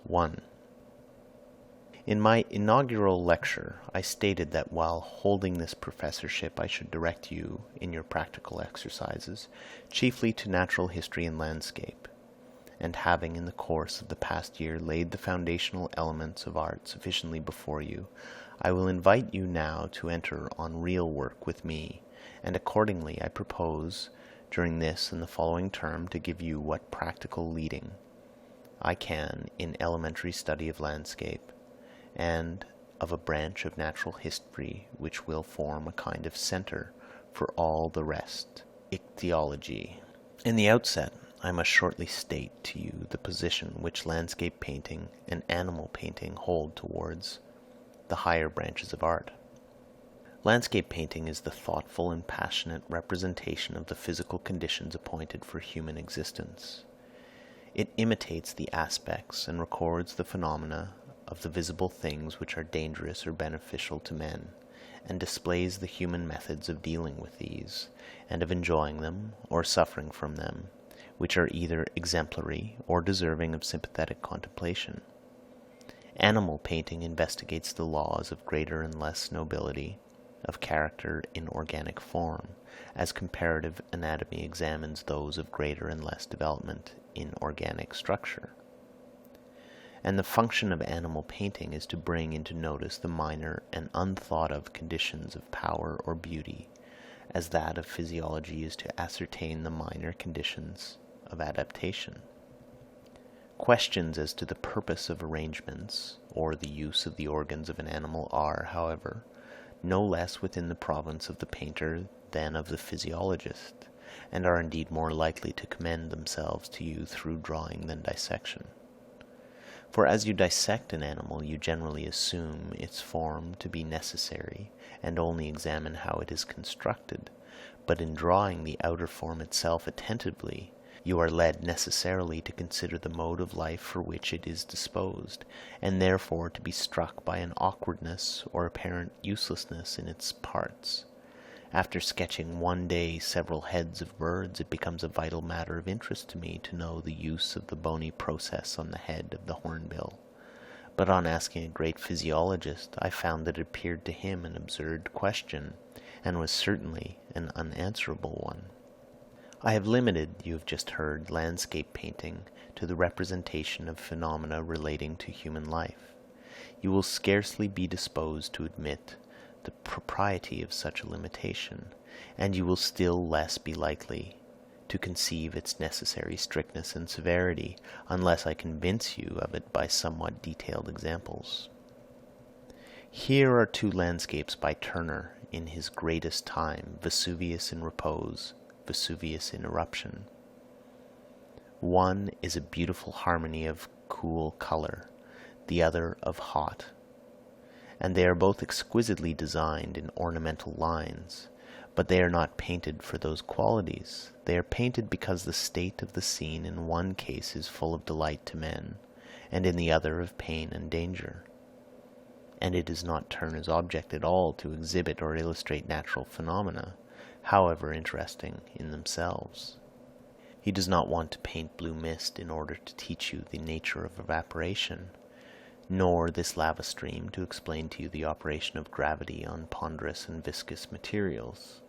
1. In my inaugural lecture, I stated that while holding this professorship, I should direct you, in your practical exercises, chiefly to natural history and landscape, and having in the course of the past year laid the foundational elements of art sufficiently before you, I will invite you now to enter on real work with me, and accordingly I propose, during this and the following term, to give you what practical leading I can in elementary study of landscape, and of a branch of natural history which will form a kind of center for all the rest, ichthyology. In the outset, I must shortly state to you the position which landscape painting and animal painting hold towards the higher branches of art. Landscape painting is the thoughtful and passionate representation of the physical conditions appointed for human existence. It imitates the aspects and records the phenomena of the visible things which are dangerous or beneficial to men, and displays the human methods of dealing with these, and of enjoying them or suffering from them, which are either exemplary or deserving of sympathetic contemplation. Animal painting investigates the laws of greater and less nobility, of character in organic form, as comparative anatomy examines those of greater and less development in organic structure. And the function of animal painting is to bring into notice the minor and unthought-of conditions of power or beauty, as that of physiology is to ascertain the minor conditions of adaptation. Questions as to the purpose of arrangements, or the use of the organs of an animal are, however, no less within the province of the painter than of the physiologist, and are indeed more likely to commend themselves to you through drawing than dissection. For as you dissect an animal, you generally assume its form to be necessary, and only examine how it is constructed, but in drawing the outer form itself attentively, you are led necessarily to consider the mode of life for which it is disposed, and therefore to be struck by an awkwardness or apparent uselessness in its parts. After sketching one day several heads of birds, it becomes a vital matter of interest to me to know the use of the bony process on the head of the hornbill. But on asking a great physiologist, I found that it appeared to him an absurd question, and was certainly an unanswerable one. I have limited, you have just heard, landscape painting to the representation of phenomena relating to human life. You will scarcely be disposed to admit the propriety of such a limitation, and you will still less be likely to conceive its necessary strictness and severity, unless I convince you of it by somewhat detailed examples. Here are two landscapes by Turner in his greatest time, Vesuvius in repose, Vesuvius in eruption. One is a beautiful harmony of cool color, the other of hot, and they are both exquisitely designed in ornamental lines, but they are not painted for those qualities. They are painted because the state of the scene in one case is full of delight to men, and in the other of pain and danger. And it is not Turner's object at all to exhibit or illustrate natural phenomena, however interesting in themselves. He does not want to paint blue mist in order to teach you the nature of evaporation, nor this lava stream to explain to you the operation of gravity on ponderous and viscous materials.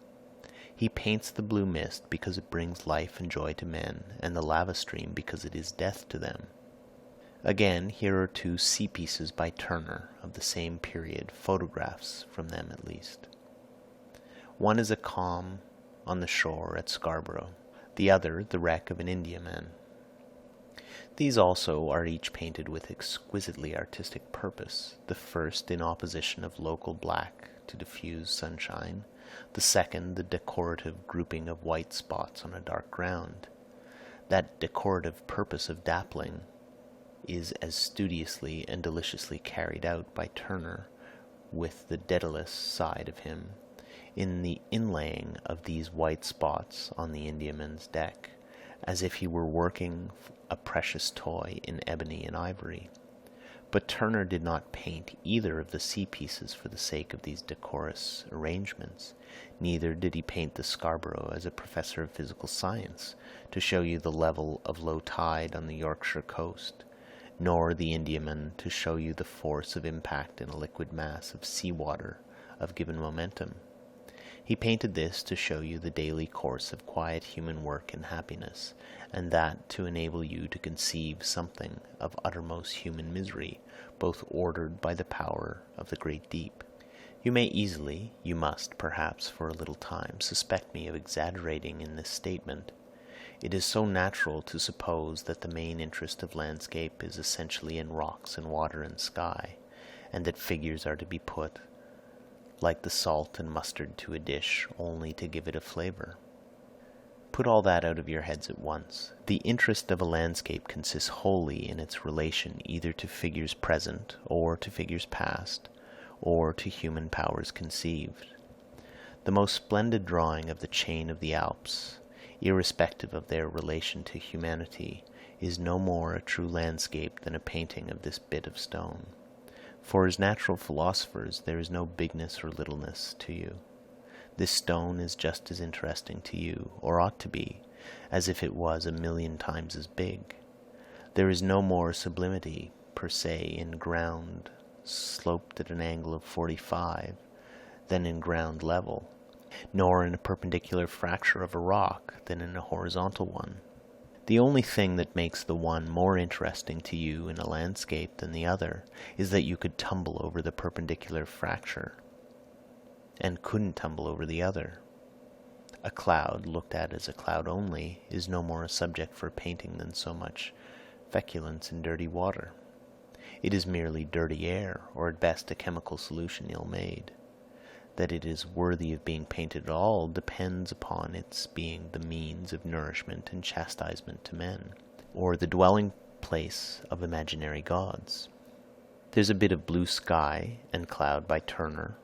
He paints the blue mist because it brings life and joy to men, and the lava stream because it is death to them. Again, here are two sea pieces by Turner of the same period, photographs from them at least. One is a calm on the shore at Scarborough, the other the wreck of an Indiaman. These also are each painted with exquisitely artistic purpose, the first in opposition of local black to diffuse sunshine, the second the decorative grouping of white spots on a dark ground. That decorative purpose of dappling is as studiously and deliciously carried out by Turner with the Daedalus side of him in the inlaying of these white spots on the Indiaman's deck, as if he were working a precious toy in ebony and ivory. But Turner did not paint either of the sea pieces for the sake of these decorous arrangements. Neither did he paint the Scarborough as a professor of physical science, to show you the level of low tide on the Yorkshire coast, nor the Indiaman to show you the force of impact in a liquid mass of seawater of given momentum. He painted this to show you the daily course of quiet human work and happiness, and that to enable you to conceive something of uttermost human misery, both ordered by the power of the great deep. You may easily, you must, perhaps, for a little time, suspect me of exaggerating in this statement. It is so natural to suppose that the main interest of landscape is essentially in rocks and water and sky, and that figures are to be put, like the salt and mustard to a dish, only to give it a flavor. Put all that out of your heads at once. The interest of a landscape consists wholly in its relation either to figures present, or to figures past, or to human powers conceived. The most splendid drawing of the chain of the Alps, irrespective of their relation to humanity, is no more a true landscape than a painting of this bit of stone. For as natural philosophers, there is no bigness or littleness to you. This stone is just as interesting to you, or ought to be, as if it was 1,000,000 times as big. There is no more sublimity, per se, in ground sloped at an angle of 45 than in ground level, nor in a perpendicular fracture of a rock than in a horizontal one. The only thing that makes the one more interesting to you in a landscape than the other is that you could tumble over the perpendicular fracture and couldn't tumble over the other. A cloud, looked at as a cloud only, is no more a subject for painting than so much feculence in dirty water. It is merely dirty air, or at best a chemical solution ill-made. That it is worthy of being painted at all depends upon its being the means of nourishment and chastisement to men, or the dwelling place of imaginary gods. There's a bit of blue sky and cloud by Turner,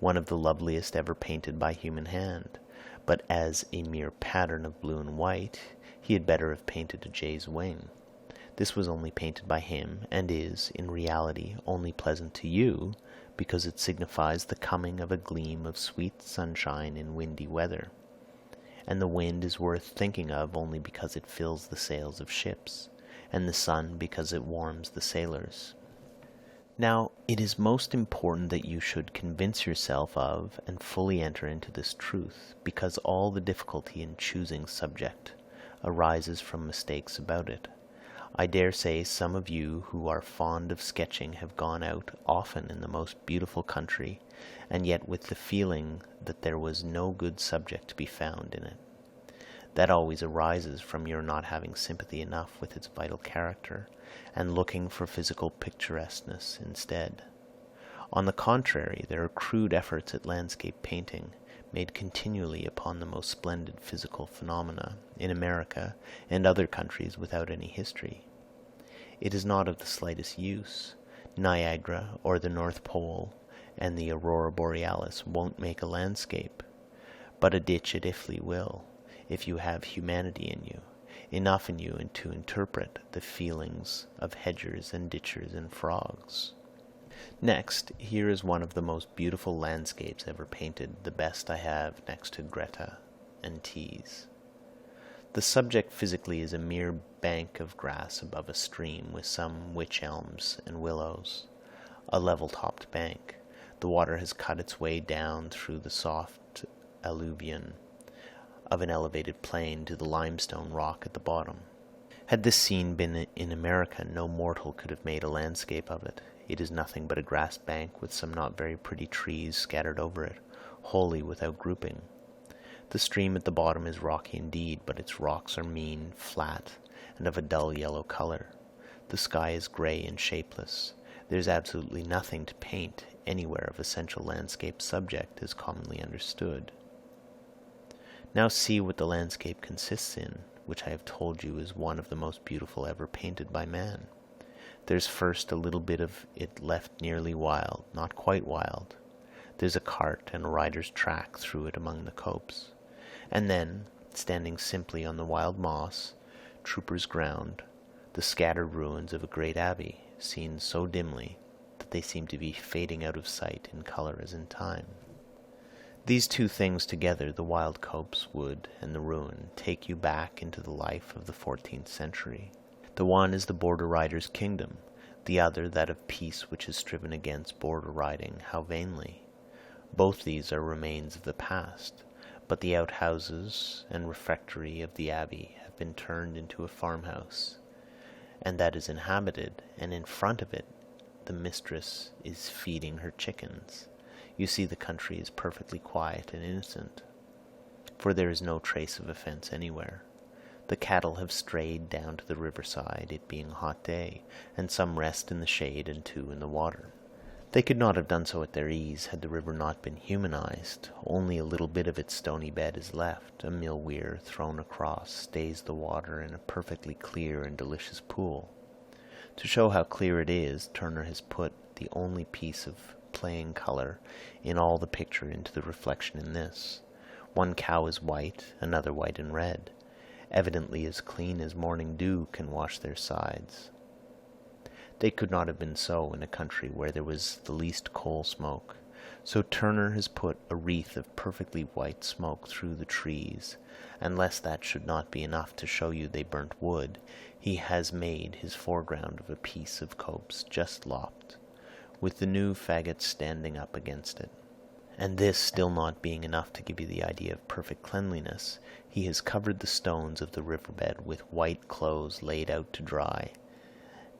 one of the loveliest ever painted by human hand, but as a mere pattern of blue and white, he had better have painted a jay's wing. This was only painted by him, and is, in reality, only pleasant to you, because it signifies the coming of a gleam of sweet sunshine in windy weather. And the wind is worth thinking of only because it fills the sails of ships, and the sun because it warms the sailors. Now, it is most important that you should convince yourself of and fully enter into this truth, because all the difficulty in choosing subject arises from mistakes about it. I dare say some of you who are fond of sketching have gone out often in the most beautiful country, and yet with the feeling that there was no good subject to be found in it. That always arises from your not having sympathy enough with its vital character, and looking for physical picturesqueness instead. On the contrary, there are crude efforts at landscape painting, made continually upon the most splendid physical phenomena, in America and other countries without any history. It is not of the slightest use. Niagara, or the North Pole, and the Aurora Borealis won't make a landscape, but a ditch at Iffley will, if you have humanity in you, enough in you to interpret the feelings of hedgers and ditchers and frogs. Next, here is one of the most beautiful landscapes ever painted, the best I have next to Greta and Tees. The subject physically is a mere bank of grass above a stream with some wych elms and willows, a level-topped bank. The water has cut its way down through the soft alluvion of an elevated plain to the limestone rock at the bottom. Had this scene been in America, no mortal could have made a landscape of it. It is nothing but a grass bank with some not very pretty trees scattered over it, wholly without grouping. The stream at the bottom is rocky indeed, but its rocks are mean, flat, and of a dull yellow color. The sky is gray and shapeless. There is absolutely nothing to paint anywhere of essential landscape subject as commonly understood. Now see what the landscape consists in, which I have told you is one of the most beautiful ever painted by man. There's first a little bit of it left nearly wild, not quite wild. There's a cart and a rider's track through it among the copse. And then, standing simply on the wild moss, trooper's ground, the scattered ruins of a great abbey, seen so dimly that they seem to be fading out of sight in color as in time. These two things together, the wild copse wood and the ruin, take you back into the life of the 14th century. The one is the border rider's kingdom, the other that of peace which has striven against border riding, how vainly. Both these are remains of the past, but the outhouses and refectory of the abbey have been turned into a farmhouse, and that is inhabited, and in front of it the mistress is feeding her chickens. You see, the country is perfectly quiet and innocent, for there is no trace of offence anywhere. The cattle have strayed down to the riverside, it being a hot day, and some rest in the shade and two in the water. They could not have done so at their ease had the river not been humanized. Only a little bit of its stony bed is left. A mill weir thrown across stays the water in a perfectly clear and delicious pool. To show how clear it is, Turner has put the only piece of playing color in all the picture into the reflection in this. One cow is white, another white and red, evidently as clean as morning dew can wash their sides. They could not have been so in a country where there was the least coal smoke. So Turner has put a wreath of perfectly white smoke through the trees, and lest that should not be enough to show you they burnt wood, he has made his foreground of a piece of copse just lopped, with the new faggots standing up against it. And this still not being enough to give you the idea of perfect cleanliness, he has covered the stones of the riverbed with white clothes laid out to dry.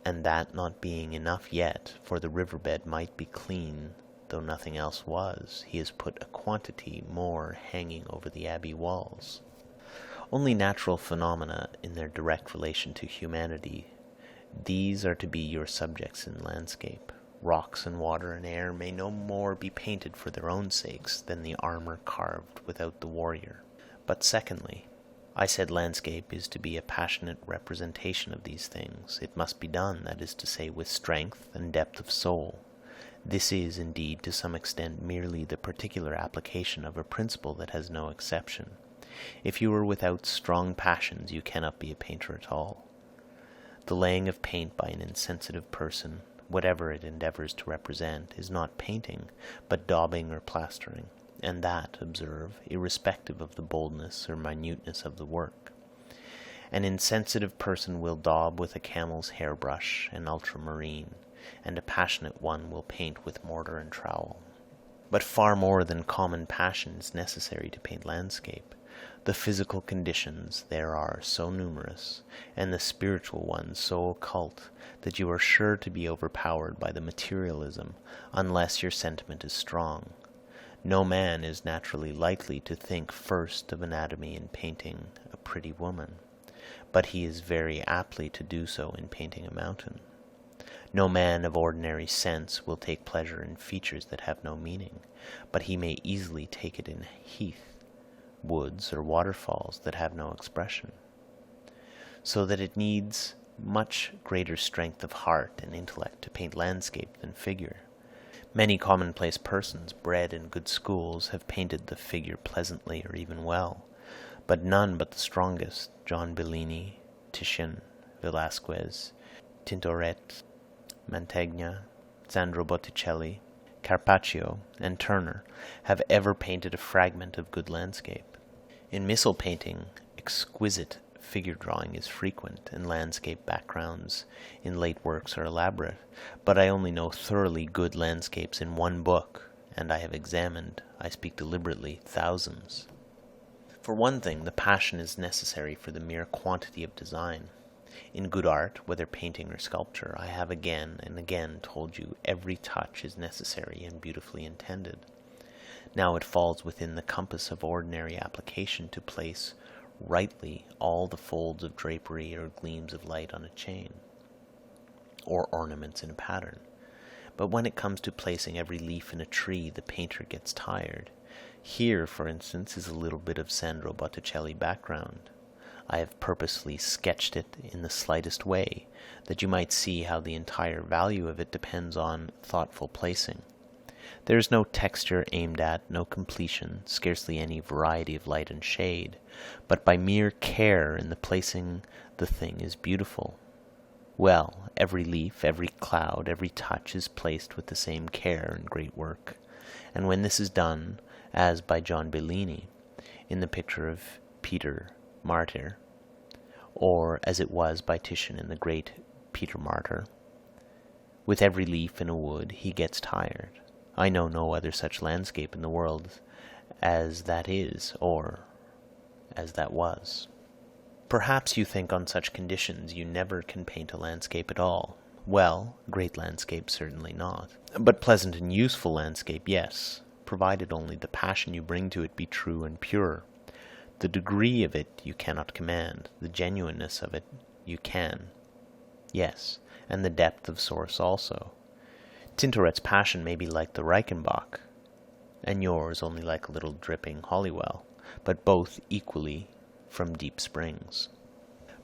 And that not being enough yet, for the riverbed might be clean, though nothing else was, he has put a quantity more hanging over the abbey walls. Only natural phenomena in their direct relation to humanity, these are to be your subjects in landscape. Rocks and water and air may no more be painted for their own sakes than the armor carved without the warrior. But secondly, I said landscape is to be a passionate representation of these things. It must be done, that is to say, with strength and depth of soul. This is, indeed, to some extent merely the particular application of a principle that has no exception. If you are without strong passions, you cannot be a painter at all. The laying of paint by an insensitive person, whatever it endeavors to represent, is not painting, but daubing or plastering, and that, observe, irrespective of the boldness or minuteness of the work. An insensitive person will daub with a camel's hairbrush and ultramarine, and a passionate one will paint with mortar and trowel. But far more than common passion is necessary to paint landscape. The physical conditions there are so numerous, and the spiritual ones so occult, that you are sure to be overpowered by the materialism, unless your sentiment is strong. No man is naturally likely to think first of anatomy in painting a pretty woman, but he is very aptly to do so in painting a mountain. No man of ordinary sense will take pleasure in features that have no meaning, but he may easily take it in heath, woods, or waterfalls that have no expression. So that it needs much greater strength of heart and intellect to paint landscape than figure. Many commonplace persons, bred in good schools, have painted the figure pleasantly or even well, but none but the strongest, John Bellini, Titian, Velasquez, Tintoret, Mantegna, Sandro Botticelli, Carpaccio, and Turner, have ever painted a fragment of good landscape. In missal painting, exquisite figure drawing is frequent, and landscape backgrounds in late works are elaborate, but I only know thoroughly good landscapes in one book, and I have examined, I speak deliberately, thousands. For one thing, the passion is necessary for the mere quantity of design. In good art, whether painting or sculpture, I have again and again told you every touch is necessary and beautifully intended. Now it falls within the compass of ordinary application to place rightly all the folds of drapery or gleams of light on a chain, or ornaments in a pattern. But when it comes to placing every leaf in a tree, the painter gets tired. Here, for instance, is a little bit of Sandro Botticelli background. I have purposely sketched it in the slightest way, that you might see how the entire value of it depends on thoughtful placing. There is no texture aimed at, no completion, scarcely any variety of light and shade, but by mere care in the placing the thing is beautiful. Well, every leaf, every cloud, every touch is placed with the same care and great work, and when this is done, as by John Bellini, in the picture of Peter Martyr, or as it was by Titian in the great Peter Martyr. With every leaf in a wood he gets tired. I know no other such landscape in the world as that is, or as that was. Perhaps you think on such conditions you never can paint a landscape at all. Well, great landscape certainly not. But pleasant and useful landscape, yes, provided only the passion you bring to it be true and pure. The degree of it you cannot command, the genuineness of it you can. Yes, and the depth of source also. Tintoret's passion may be like the Reichenbach, and yours only like a little dripping Holywell, but both equally from deep springs.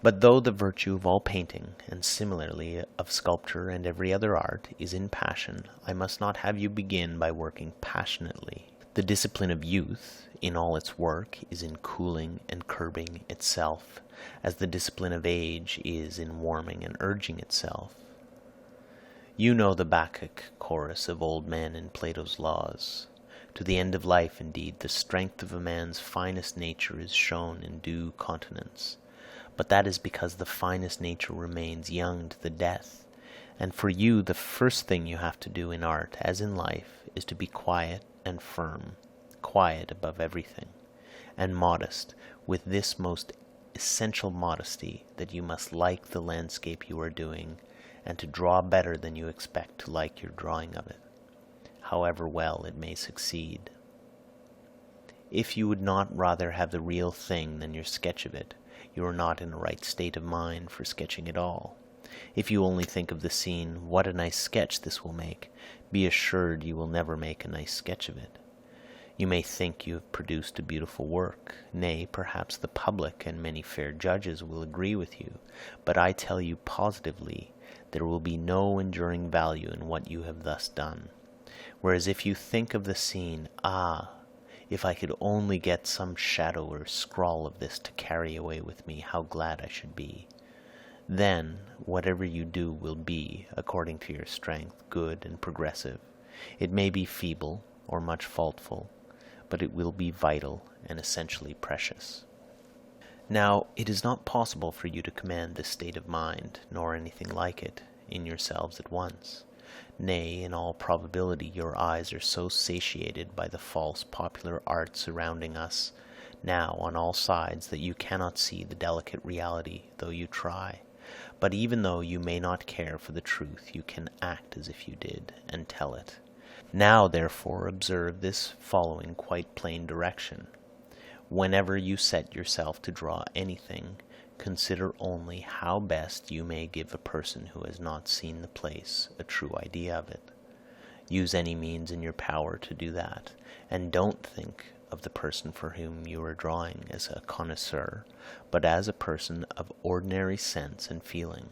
But though the virtue of all painting, and similarly of sculpture and every other art, is in passion, I must not have you begin by working passionately. The discipline of youth, in all its work, is in cooling and curbing itself, as the discipline of age is in warming and urging itself. You know the Bacchic chorus of old men in Plato's Laws. To the end of life, indeed, the strength of a man's finest nature is shown in due continence. But that is because the finest nature remains young to the death. And for you, the first thing you have to do in art, as in life, is to be quiet and firm, quiet above everything, and modest, with this most essential modesty, that you must like the landscape you are doing, and to draw better than you expect to like your drawing of it, however well it may succeed. If you would not rather have the real thing than your sketch of it, you are not in a right state of mind for sketching at all. If you only think of the scene, what a nice sketch this will make, be assured you will never make a nice sketch of it. You may think you have produced a beautiful work, nay, perhaps the public and many fair judges will agree with you, but I tell you positively there will be no enduring value in what you have thus done. Whereas if you think of the scene, if I could only get some shadow or scrawl of this to carry away with me, how glad I should be. Then, whatever you do will be, according to your strength, good and progressive. It may be feeble or much faultful, but it will be vital and essentially precious. Now, it is not possible for you to command this state of mind, nor anything like it, in yourselves at once. Nay, in all probability your eyes are so satiated by the false popular art surrounding us now on all sides that you cannot see the delicate reality, though you try. But even though you may not care for the truth, you can act as if you did, and tell it. Now, therefore, observe this following quite plain direction. Whenever you set yourself to draw anything, consider only how best you may give a person who has not seen the place a true idea of it. Use any means in your power to do that, and don't think of the person for whom you are drawing as a connoisseur, but as a person of ordinary sense and feeling.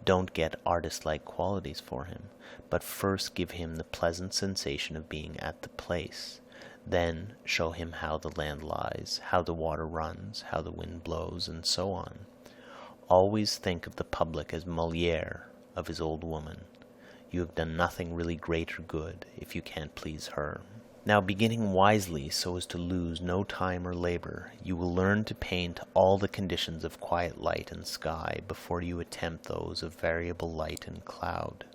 Don't get artist-like qualities for him, but first give him the pleasant sensation of being at the place. Then show him how the land lies, how the water runs, how the wind blows, and so on. Always think of the public as Molière of his old woman. You have done nothing really great or good if you can't please her. Now, beginning wisely so as to lose no time or labor, you will learn to paint all the conditions of quiet light and sky before you attempt those of variable light and cloud.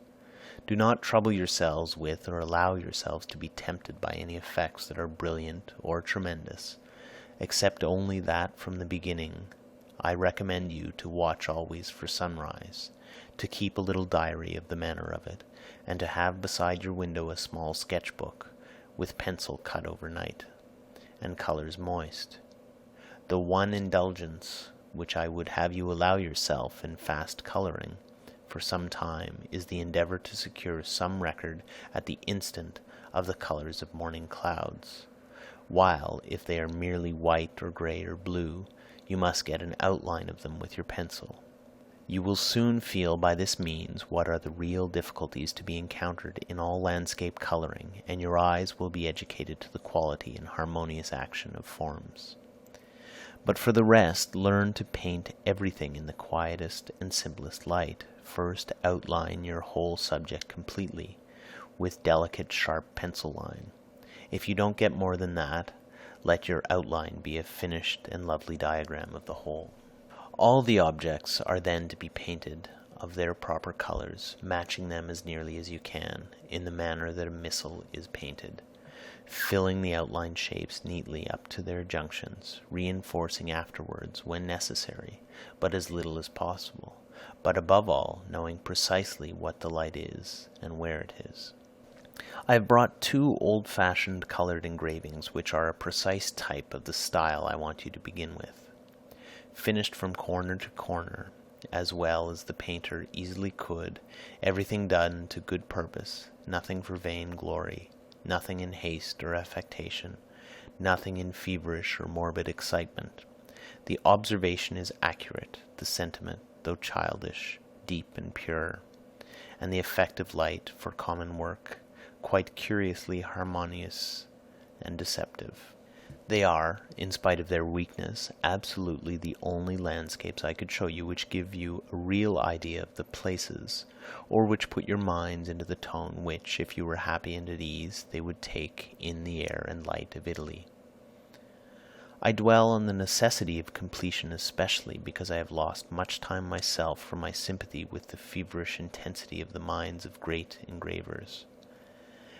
Do not trouble yourselves with or allow yourselves to be tempted by any effects that are brilliant or tremendous. Accept only that from the beginning. I recommend you to watch always for sunrise, to keep a little diary of the manner of it, and to have beside your window a small sketch-book, with pencil cut overnight, and colors moist. The one indulgence which I would have you allow yourself in fast coloring for some time is the endeavor to secure some record at the instant of the colors of morning clouds, while, if they are merely white or gray or blue, you must get an outline of them with your pencil. You will soon feel by this means what are the real difficulties to be encountered in all landscape coloring, and your eyes will be educated to the quality and harmonious action of forms. But for the rest, learn to paint everything in the quietest and simplest light. First outline your whole subject completely, with delicate sharp pencil line. If you don't get more than that, let your outline be a finished and lovely diagram of the whole. All the objects are then to be painted of their proper colors, matching them as nearly as you can, in the manner that a missal is painted, filling the outline shapes neatly up to their junctions, reinforcing afterwards when necessary, but as little as possible, but above all, knowing precisely what the light is and where it is. I have brought 2 old-fashioned colored engravings which are a precise type of the style I want you to begin with. Finished from corner to corner, as well as the painter easily could, everything done to good purpose, nothing for vain glory, nothing in haste or affectation, nothing in feverish or morbid excitement. The observation is accurate, the sentiment, though childish, deep and pure, and the effect of light for common work quite curiously harmonious and deceptive. They are, in spite of their weakness, absolutely the only landscapes I could show you which give you a real idea of the places, or which put your minds into the tone which, if you were happy and at ease, they would take in the air and light of Italy. I dwell on the necessity of completion especially because I have lost much time myself from my sympathy with the feverish intensity of the minds of great engravers,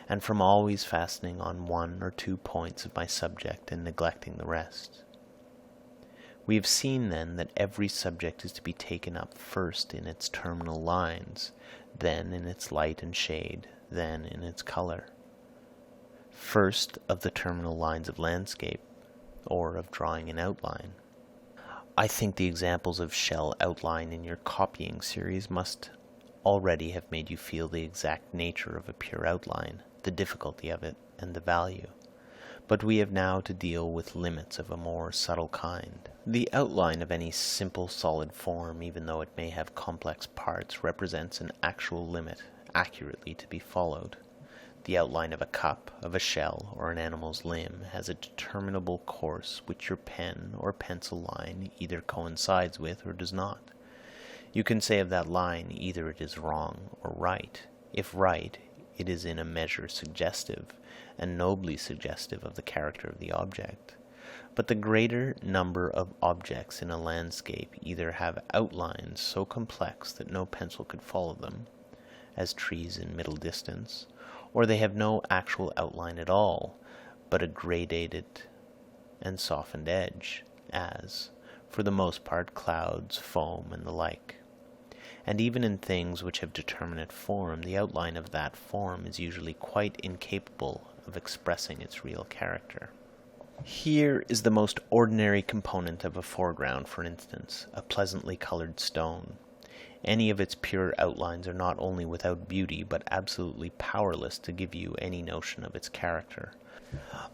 and from always fastening on 1 or 2 points of my subject and neglecting the rest. We have seen then that every subject is to be taken up first in its terminal lines, then in its light and shade, then in its color. First of the terminal lines of landscape, or of drawing an outline. I think the examples of shell outline in your copying series must already have made you feel the exact nature of a pure outline, the difficulty of it, and the value. But we have now to deal with limits of a more subtle kind. The outline of any simple solid form, even though it may have complex parts, represents an actual limit, accurately to be followed. The outline of a cup, of a shell, or an animal's limb has a determinable course which your pen or pencil line either coincides with or does not. You can say of that line either it is wrong or right. If right, it is in a measure suggestive, and nobly suggestive of the character of the object. But the greater number of objects in a landscape either have outlines so complex that no pencil could follow them, as trees in middle distance, or they have no actual outline at all, but a gradated and softened edge, as, for the most part, clouds, foam, and the like. And even in things which have determinate form, the outline of that form is usually quite incapable of expressing its real character. Here is the most ordinary component of a foreground, for instance, a pleasantly colored stone. Any of its pure outlines are not only without beauty, but absolutely powerless to give you any notion of its character,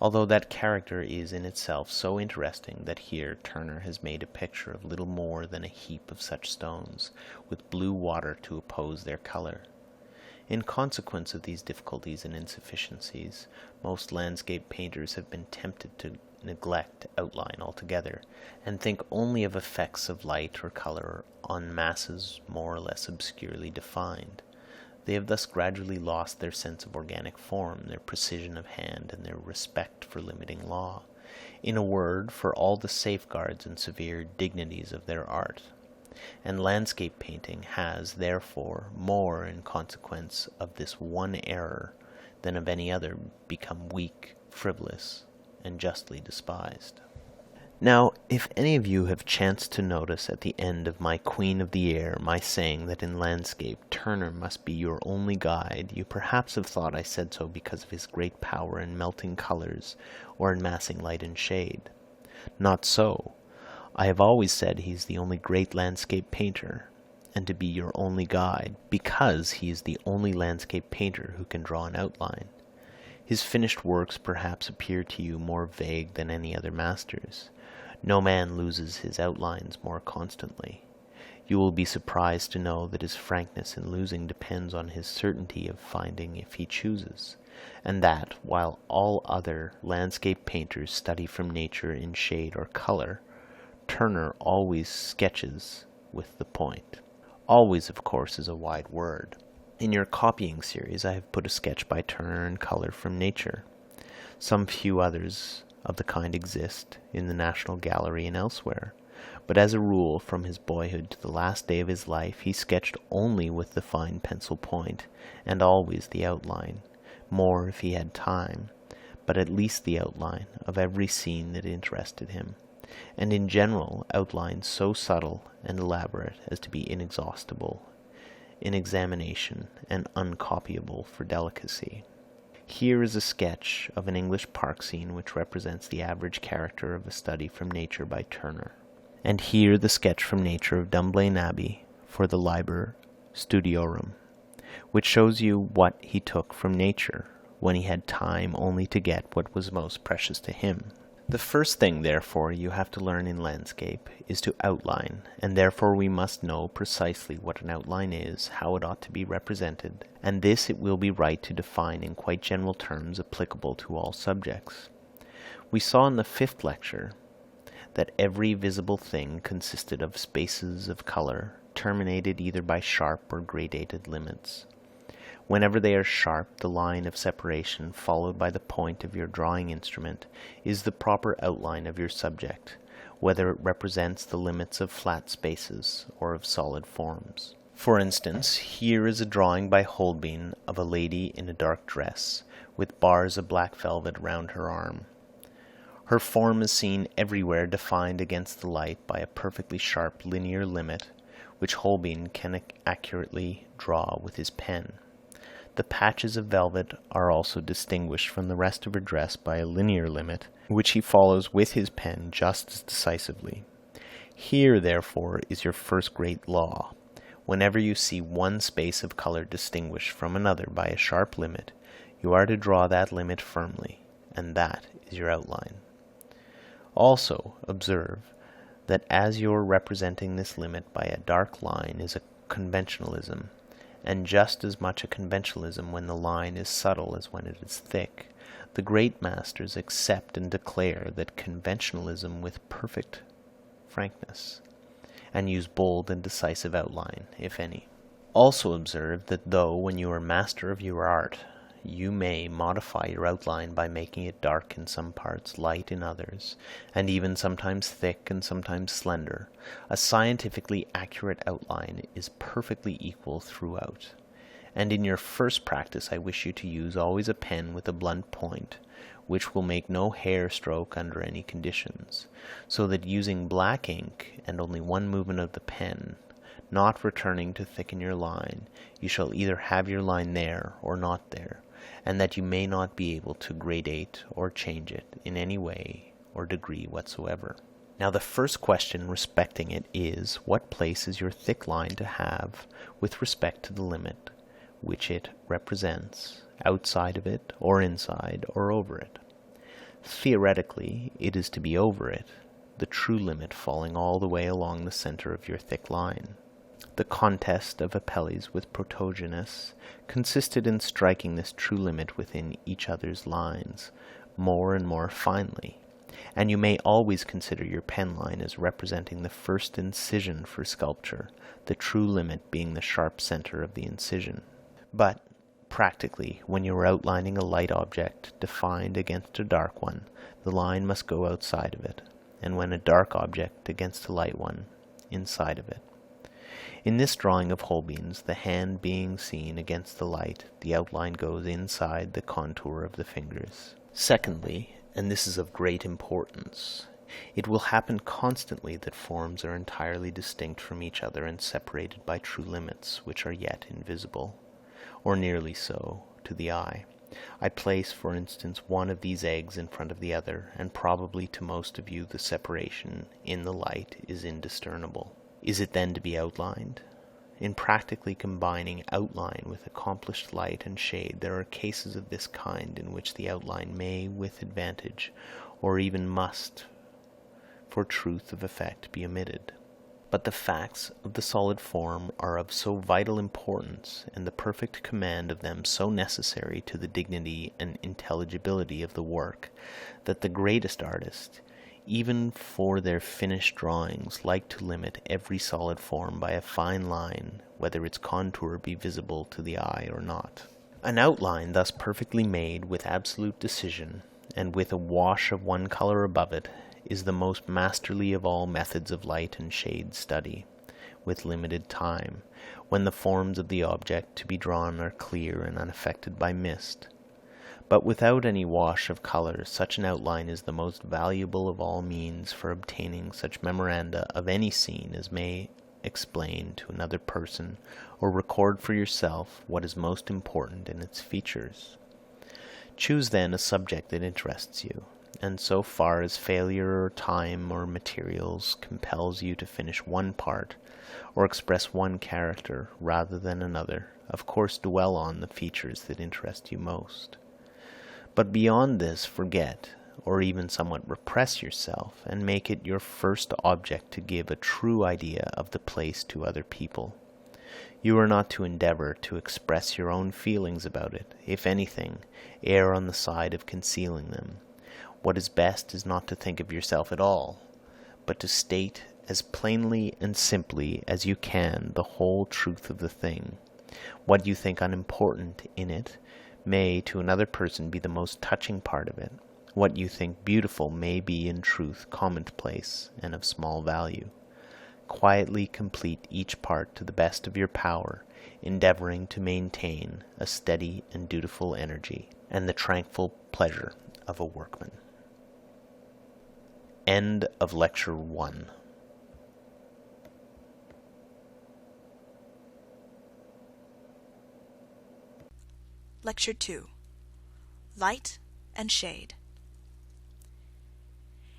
although that character is in itself so interesting that here Turner has made a picture of little more than a heap of such stones, with blue water to oppose their color. In consequence of these difficulties and insufficiencies, most landscape painters have been tempted to neglect outline altogether, and think only of effects of light or color on masses more or less obscurely defined. They have thus gradually lost their sense of organic form, their precision of hand, and their respect for limiting law. In a word, for all the safeguards and severe dignities of their art. And landscape painting has, therefore, more in consequence of this one error than of any other, become weak, frivolous, and justly despised. Now, if any of you have chanced to notice at the end of my Queen of the Air my saying that in landscape Turner must be your only guide, you perhaps have thought I said so because of his great power in melting colors or in massing light and shade. Not so. I have always said he is the only great landscape painter, and to be your only guide, because he is the only landscape painter who can draw an outline. His finished works perhaps appear to you more vague than any other master's. No man loses his outlines more constantly. You will be surprised to know that his frankness in losing depends on his certainty of finding if he chooses, and that, while all other landscape painters study from nature in shade or color, Turner always sketches with the point. Always, of course, is a wide word. In your copying series I have put a sketch by Turner in color from nature. Some few others of the kind exist in the National Gallery and elsewhere, but as a rule, from his boyhood to the last day of his life, he sketched only with the fine pencil point, and always the outline, more if he had time, but at least the outline of every scene that interested him, and in general outlines so subtle and elaborate as to be inexhaustible in examination and uncopyable for delicacy. Here is a sketch of an English park scene which represents the average character of a study from nature by Turner. And here the sketch from nature of Dunblane Abbey for the Liber Studiorum, which shows you what he took from nature when he had time only to get what was most precious to him. The first thing, therefore, you have to learn in landscape is to outline, and therefore we must know precisely what an outline is, how it ought to be represented, and this it will be right to define in quite general terms applicable to all subjects. We saw in the 5th lecture that every visible thing consisted of spaces of color, terminated either by sharp or gradated limits. Whenever they are sharp, the line of separation followed by the point of your drawing instrument is the proper outline of your subject, whether it represents the limits of flat spaces or of solid forms. For instance, here is a drawing by Holbein of a lady in a dark dress, with bars of black velvet round her arm. Her form is seen everywhere defined against the light by a perfectly sharp linear limit, which Holbein can accurately draw with his pen. The patches of velvet are also distinguished from the rest of her dress by a linear limit, which he follows with his pen just as decisively. Here, therefore, is your first great law. Whenever you see one space of color distinguished from another by a sharp limit, you are to draw that limit firmly, and that is your outline. Also, observe that as you are representing this limit by a dark line is a conventionalism, and just as much a conventionalism when the line is subtle as when it is thick. The great masters accept and declare that conventionalism with perfect frankness, and use bold and decisive outline, if any. Also observe that though, when you are master of your art, you may modify your outline by making it dark in some parts, light in others, and even sometimes thick and sometimes slender, a scientifically accurate outline is perfectly equal throughout. And in your first practice I wish you to use always a pen with a blunt point, which will make no hair stroke under any conditions, so that using black ink and only one movement of the pen, not returning to thicken your line, you shall either have your line there or not there, and that you may not be able to gradate or change it in any way or degree whatsoever. Now the first question respecting it is, what place is your thick line to have with respect to the limit which it represents, outside of it, or inside, or over it? Theoretically, it is to be over it, the true limit falling all the way along the center of your thick line. The contest of Apelles with Protogenes consisted in striking this true limit within each other's lines more and more finely, and you may always consider your pen line as representing the first incision for sculpture, the true limit being the sharp center of the incision. But, practically, when you are outlining a light object defined against a dark one, the line must go outside of it, and when a dark object against a light one, inside of it. In this drawing of Holbein's, the hand being seen against the light, the outline goes inside the contour of the fingers. Secondly, and this is of great importance, it will happen constantly that forms are entirely distinct from each other and separated by true limits, which are yet invisible, or nearly so, to the eye. I place, for instance, one of these eggs in front of the other, and probably to most of you the separation in the light is indiscernible. Is it then to be outlined? In practically combining outline with accomplished light and shade, there are cases of this kind in which the outline may, with advantage, or even must, for truth of effect, be omitted. But the facts of the solid form are of so vital importance, and the perfect command of them so necessary to the dignity and intelligibility of the work, that the greatest artist, even for their finished drawings, like to limit every solid form by a fine line, whether its contour be visible to the eye or not. An outline thus perfectly made with absolute decision, and with a wash of one color above it, is the most masterly of all methods of light and shade study, with limited time, when the forms of the object to be drawn are clear and unaffected by mist. But without any wash of color, such an outline is the most valuable of all means for obtaining such memoranda of any scene as may explain to another person or record for yourself what is most important in its features. Choose then a subject that interests you, and so far as failure or time or materials compels you to finish one part or express one character rather than another, of course dwell on the features that interest you most. But beyond this, forget, or even somewhat repress yourself, and make it your first object to give a true idea of the place to other people. You are not to endeavor to express your own feelings about it. If anything, err on the side of concealing them. What is best is not to think of yourself at all, but to state as plainly and simply as you can the whole truth of the thing. What you think unimportant in it may to another person be the most touching part of it. What you think beautiful may be in truth commonplace and of small value. Quietly complete each part to the best of your power, endeavoring to maintain a steady and dutiful energy and the tranquil pleasure of a workman. End of Lecture 1. Lecture 2. Light and Shade.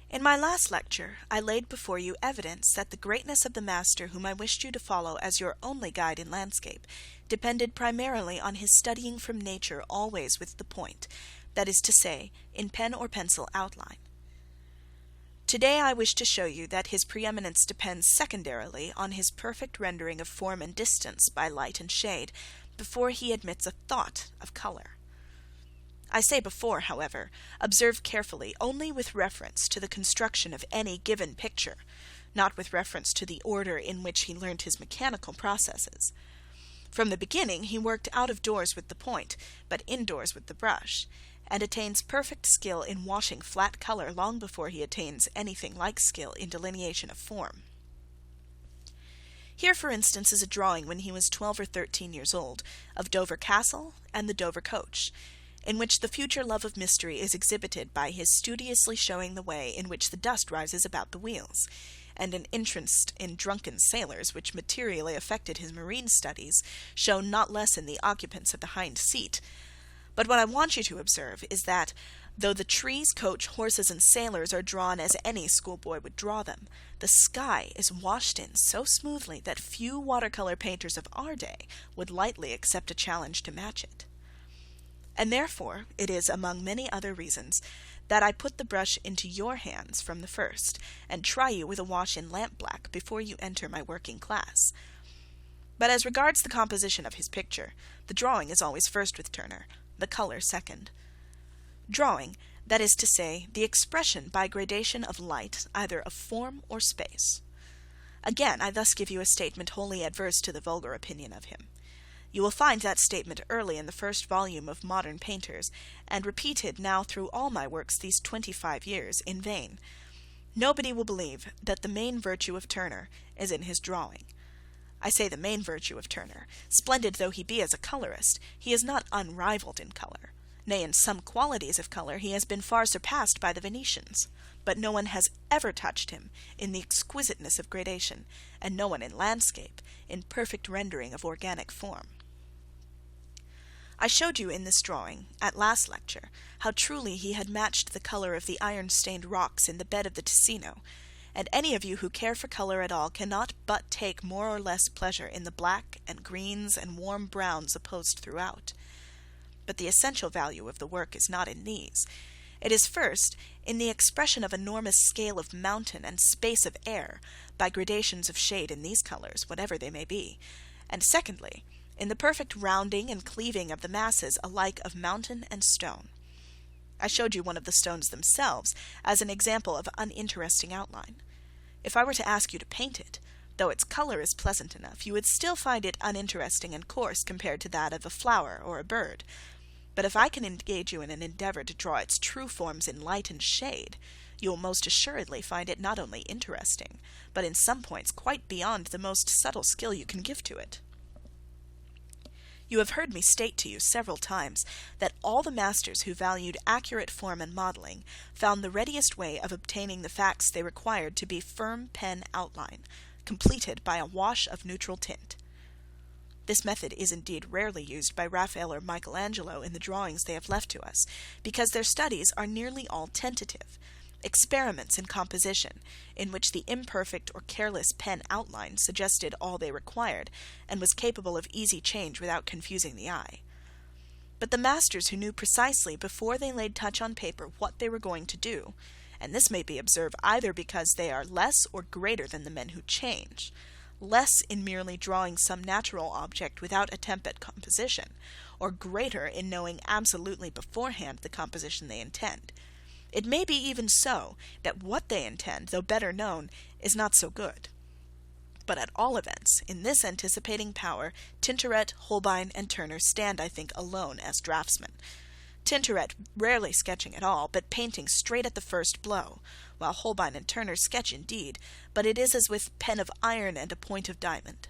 In my last lecture, I laid before you evidence that the greatness of the master whom I wished you to follow as your only guide in landscape depended primarily on his studying from nature always with the point, that is to say, in pen or pencil outline. Today I wish to show you that his preeminence depends secondarily on his perfect rendering of form and distance by light and shade, before he admits a thought of color. I say before, however, observe carefully, only with reference to the construction of any given picture, not with reference to the order in which he learnt his mechanical processes. From the beginning he worked out of doors with the point, but indoors with the brush, and attains perfect skill in washing flat color long before he attains anything like skill in delineation of form. Here, for instance, is a drawing when he was 12 or 13 years old, of Dover Castle and the Dover coach, in which the future love of mystery is exhibited by his studiously showing the way in which the dust rises about the wheels, and an interest in drunken sailors which materially affected his marine studies, shown not less in the occupants of the hind seat. But what I want you to observe is that, though the trees, coach, horses, and sailors are drawn as any schoolboy would draw them, the sky is washed in so smoothly that few watercolor painters of our day would lightly accept a challenge to match it. And therefore it is, among many other reasons, that I put the brush into your hands from the first, and try you with a wash in lampblack before you enter my working class. But as regards the composition of his picture, the drawing is always first with Turner, the color second. Drawing, that is to say, the expression by gradation of light, either of form or space. Again, I thus give you a statement wholly adverse to the vulgar opinion of him. You will find that statement early in the first volume of Modern Painters, and repeated now through all my works these 25 years, in vain. Nobody will believe that the main virtue of Turner is in his drawing. I say the main virtue of Turner. Splendid though he be as a colorist, he is not unrivalled in color. Nay, in some qualities of color he has been far surpassed by the Venetians. But no one has ever touched him in the exquisiteness of gradation, and no one in landscape, in perfect rendering of organic form. I showed you in this drawing, at last lecture, how truly he had matched the color of the iron-stained rocks in the bed of the Ticino, and any of you who care for color at all cannot but take more or less pleasure in the black and greens and warm browns opposed throughout. But the essential value of the work is not in these. It is first in the expression of enormous scale of mountain and space of air, by gradations of shade in these colors, whatever they may be, and secondly, in the perfect rounding and cleaving of the masses alike of mountain and stone. I showed you one of the stones themselves as an example of uninteresting outline. If I were to ask you to paint it, though its color is pleasant enough, you would still find it uninteresting and coarse compared to that of a flower or a bird. But if I can engage you in an endeavor to draw its true forms in light and shade, You will most assuredly find it not only interesting, but in some points quite beyond the most subtle skill you can give to it. You have heard me state to you several times that all the masters who valued accurate form and modelling found the readiest way of obtaining the facts they required to be firm pen outline, completed by a wash of neutral tint. This method is indeed rarely used by Raphael or Michelangelo in the drawings they have left to us, because their studies are nearly all tentative, experiments in composition, in which the imperfect or careless pen outline suggested all they required, and was capable of easy change without confusing the eye. But the masters who knew precisely before they laid touch on paper what they were going to do, and this may be observed either because they are less or greater than the men who change, less in merely drawing some natural object without attempt at composition, or greater in knowing absolutely beforehand the composition they intend. It may be even so that what they intend, though better known, is not so good. But at all events, in this anticipating power, Tintoret, Holbein, and Turner stand, I think, alone as draughtsmen. Tintoret rarely sketching at all, but painting straight at the first blow, while Holbein and Turner sketch indeed, but it is as with pen of iron and a point of diamond.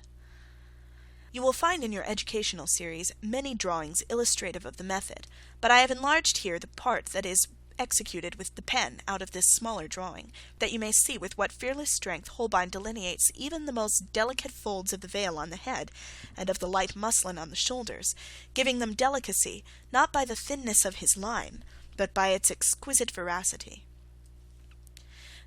You will find in your educational series many drawings illustrative of the method, but I have enlarged here the part that is executed with the pen out of this smaller drawing, that you may see with what fearless strength Holbein delineates even the most delicate folds of the veil on the head, and of the light muslin on the shoulders, giving them delicacy, not by the thinness of his line, but by its exquisite veracity.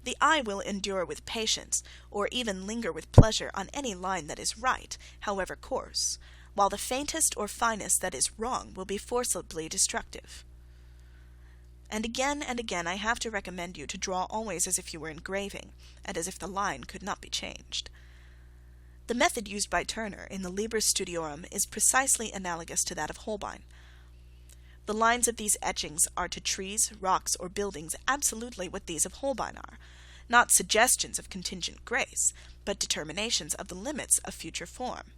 The eye will endure with patience, or even linger with pleasure on any line that is right, however coarse, while the faintest or finest that is wrong will be forcibly destructive. And again I have to recommend you to draw always as if you were engraving, and as if the line could not be changed. The method used by Turner in the Liber Studiorum is precisely analogous to that of Holbein. The lines of these etchings are to trees, rocks, or buildings absolutely what these of Holbein are, not suggestions of contingent grace, but determinations of the limits of future form.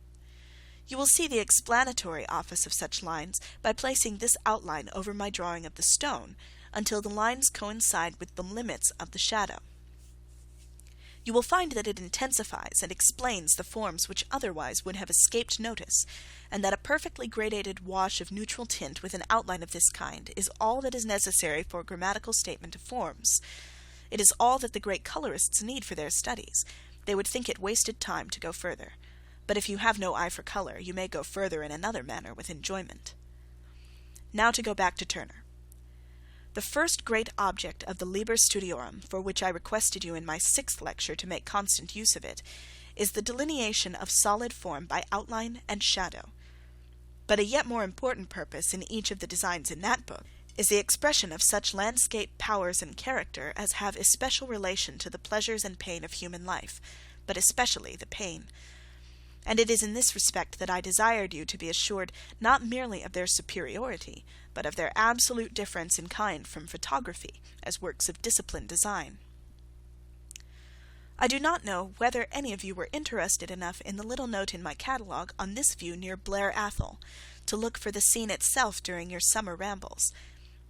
You will see the explanatory office of such lines by placing this outline over my drawing of the stone, until the lines coincide with the limits of the shadow. You will find that it intensifies and explains the forms which otherwise would have escaped notice, and that a perfectly gradated wash of neutral tint with an outline of this kind is all that is necessary for grammatical statement of forms. It is all that the great colorists need for their studies. They would think it wasted time to go further. But if you have no eye for colour, you may go further in another manner with enjoyment. Now to go back to Turner. The first great object of the Liber Studiorum, for which I requested you in my 6th lecture to make constant use of it, is the delineation of solid form by outline and shadow. But a yet more important purpose in each of the designs in that book is the expression of such landscape powers and character as have especial relation to the pleasures and pain of human life, but especially the pain. And it is in this respect that I desired you to be assured not merely of their superiority, but of their absolute difference in kind from photography, as works of disciplined design. I do not know whether any of you were interested enough in the little note in my catalogue on this view near Blair Athol, to look for the scene itself during your summer rambles.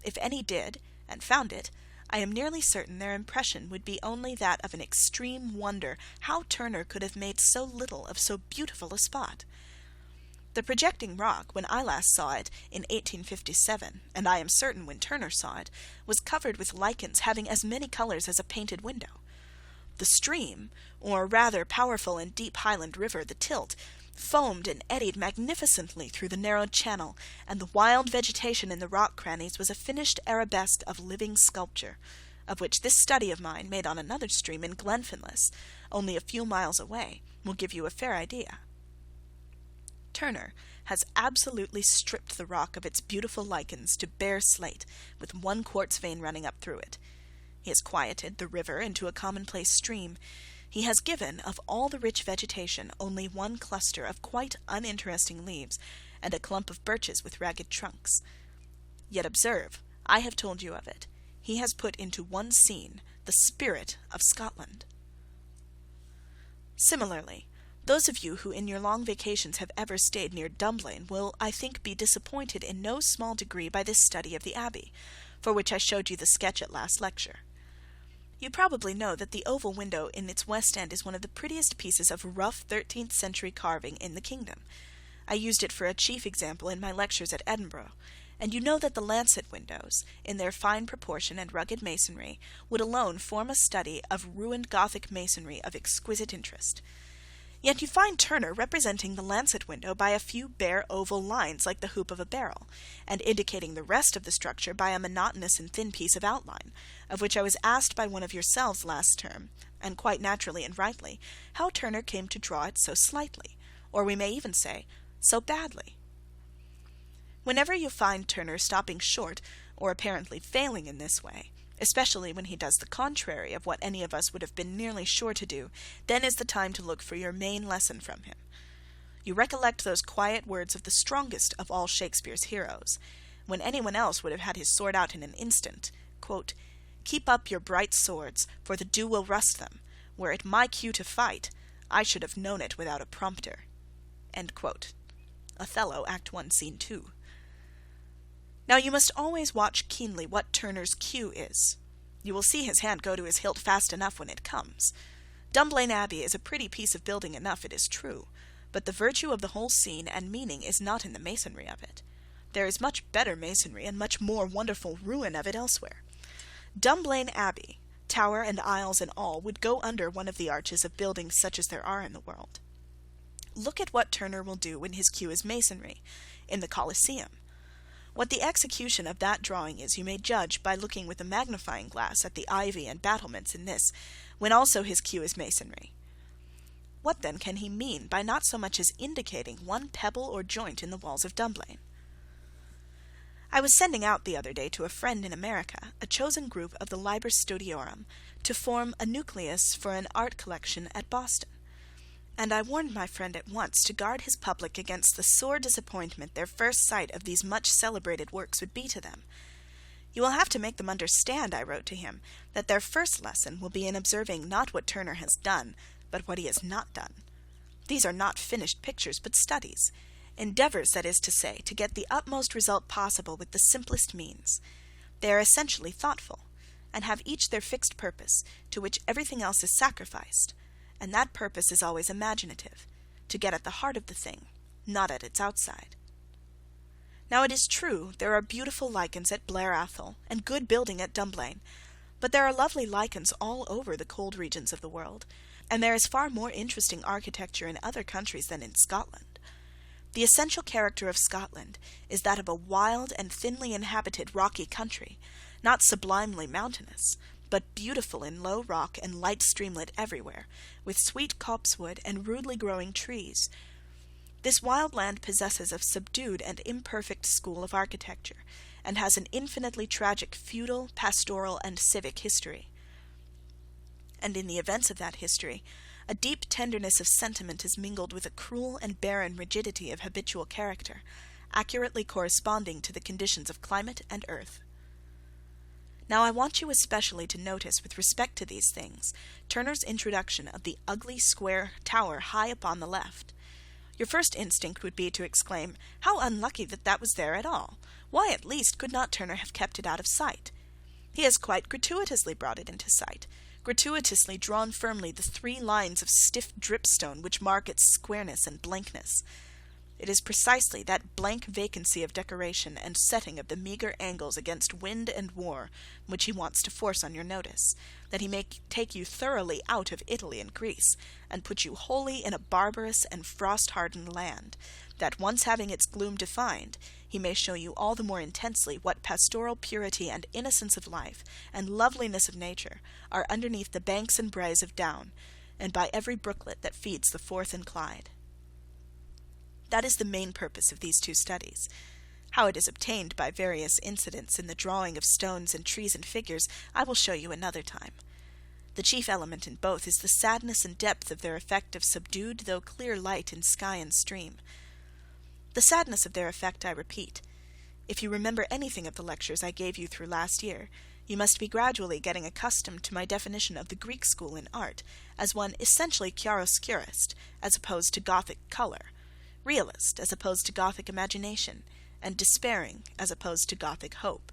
If any did, and found it, I am nearly certain their impression would be only that of an extreme wonder how Turner could have made so little of so beautiful a spot. The projecting rock, when I last saw it in 1857, and I am certain when Turner saw it, was covered with lichens having as many colours as a painted window. The stream, or rather powerful and deep Highland river, the Tilt, foamed and eddied magnificently through the narrow channel, and the wild vegetation in the rock crannies was a finished arabesque of living sculpture, of which this study of mine, made on another stream in Glenfinlass, only a few miles away, will give you a fair idea. Turner has absolutely stripped the rock of its beautiful lichens to bare slate, with one quartz vein running up through it. He has quieted the river into a commonplace stream. He has given, of all the rich vegetation, only one cluster of quite uninteresting leaves, and a clump of birches with ragged trunks. Yet observe, I have told you of it. He has put into one scene the spirit of Scotland. Similarly, those of you who in your long vacations have ever stayed near Dumblane will, I think, be disappointed in no small degree by this study of the Abbey, for which I showed you the sketch at last lecture. You probably know that the oval window in its west end is one of the prettiest pieces of rough 13th century carving in the kingdom. I used it for a chief example in my lectures at Edinburgh, and you know that the lancet windows, in their fine proportion and rugged masonry, would alone form a study of ruined Gothic masonry of exquisite interest. Yet you find Turner representing the lancet window by a few bare oval lines like the hoop of a barrel, and indicating the rest of the structure by a monotonous and thin piece of outline, of which I was asked by one of yourselves last term, and quite naturally and rightly, how Turner came to draw it so slightly, or we may even say, so badly. Whenever you find Turner stopping short, or apparently failing in this way, especially when he does the contrary of what any of us would have been nearly sure to do, then is the time to look for your main lesson from him. You recollect those quiet words of the strongest of all Shakespeare's heroes, when anyone else would have had his sword out in an instant, quote, "Keep up your bright swords, for the dew will rust them. Were it my cue to fight, I should have known it without a prompter." End quote. Othello, Act 1, Scene 2. Now you must always watch keenly what Turner's cue is. You will see his hand go to his hilt fast enough when it comes. Dumblane Abbey is a pretty piece of building enough, it is true, but the virtue of the whole scene and meaning is not in the masonry of it. There is much better masonry and much more wonderful ruin of it elsewhere. Dumblane Abbey, tower and aisles and all, would go under one of the arches of buildings such as there are in the world. Look at what Turner will do when his cue is masonry, in the Colosseum. What the execution of that drawing is you may judge by looking with a magnifying glass at the ivy and battlements in this, when also his cue is masonry. What then can he mean by not so much as indicating one pebble or joint in the walls of Dumblane? I was sending out the other day to a friend in America a chosen group of the Liber Studiorum to form a nucleus for an art collection at Boston, and I warned my friend at once to guard his public against the sore disappointment their first sight of these much celebrated works would be to them. You will have to make them understand, I wrote to him, that their first lesson will be in observing not what Turner has done, but what he has not done. These are not finished pictures, but studies, endeavours, that is to say, to get the utmost result possible with the simplest means. They are essentially thoughtful, and have each their fixed purpose, to which everything else is sacrificed, and that purpose is always imaginative, to get at the heart of the thing, not at its outside. Now it is true there are beautiful lichens at Blair Athol, and good building at Dumblane, but there are lovely lichens all over the cold regions of the world, and there is far more interesting architecture in other countries than in Scotland. The essential character of Scotland is that of a wild and thinly inhabited rocky country, not sublimely mountainous, but beautiful in low rock and light streamlet everywhere, with sweet copsewood and rudely growing trees. This wild land possesses a subdued and imperfect school of architecture, and has an infinitely tragic feudal, pastoral, and civic history. And in the events of that history, a deep tenderness of sentiment is mingled with a cruel and barren rigidity of habitual character, accurately corresponding to the conditions of climate and earth. Now I want you especially to notice, with respect to these things, Turner's introduction of the ugly square tower high upon the left. Your first instinct would be to exclaim, "How unlucky that that was there at all! Why, at least, could not Turner have kept it out of sight?" He has quite gratuitously brought it into sight, gratuitously drawn firmly the 3 lines of stiff dripstone which mark its squareness and blankness. It is precisely that blank vacancy of decoration and setting of the meagre angles against wind and war which he wants to force on your notice, that he may take you thoroughly out of Italy and Greece, and put you wholly in a barbarous and frost-hardened land, that, once having its gloom defined, he may show you all the more intensely what pastoral purity and innocence of life, and loveliness of nature, are underneath the banks and braes of Down, and by every brooklet that feeds the Forth and Clyde. That is the main purpose of these 2 studies. How it is obtained by various incidents in the drawing of stones and trees and figures, I will show you another time. The chief element in both is the sadness and depth of their effect of subdued though clear light in sky and stream. The sadness of their effect I repeat. If you remember anything of the lectures I gave you through last year, you must be gradually getting accustomed to my definition of the Greek school in art as one essentially chiaroscurist, as opposed to Gothic colour, realist as opposed to Gothic imagination, and despairing as opposed to Gothic hope.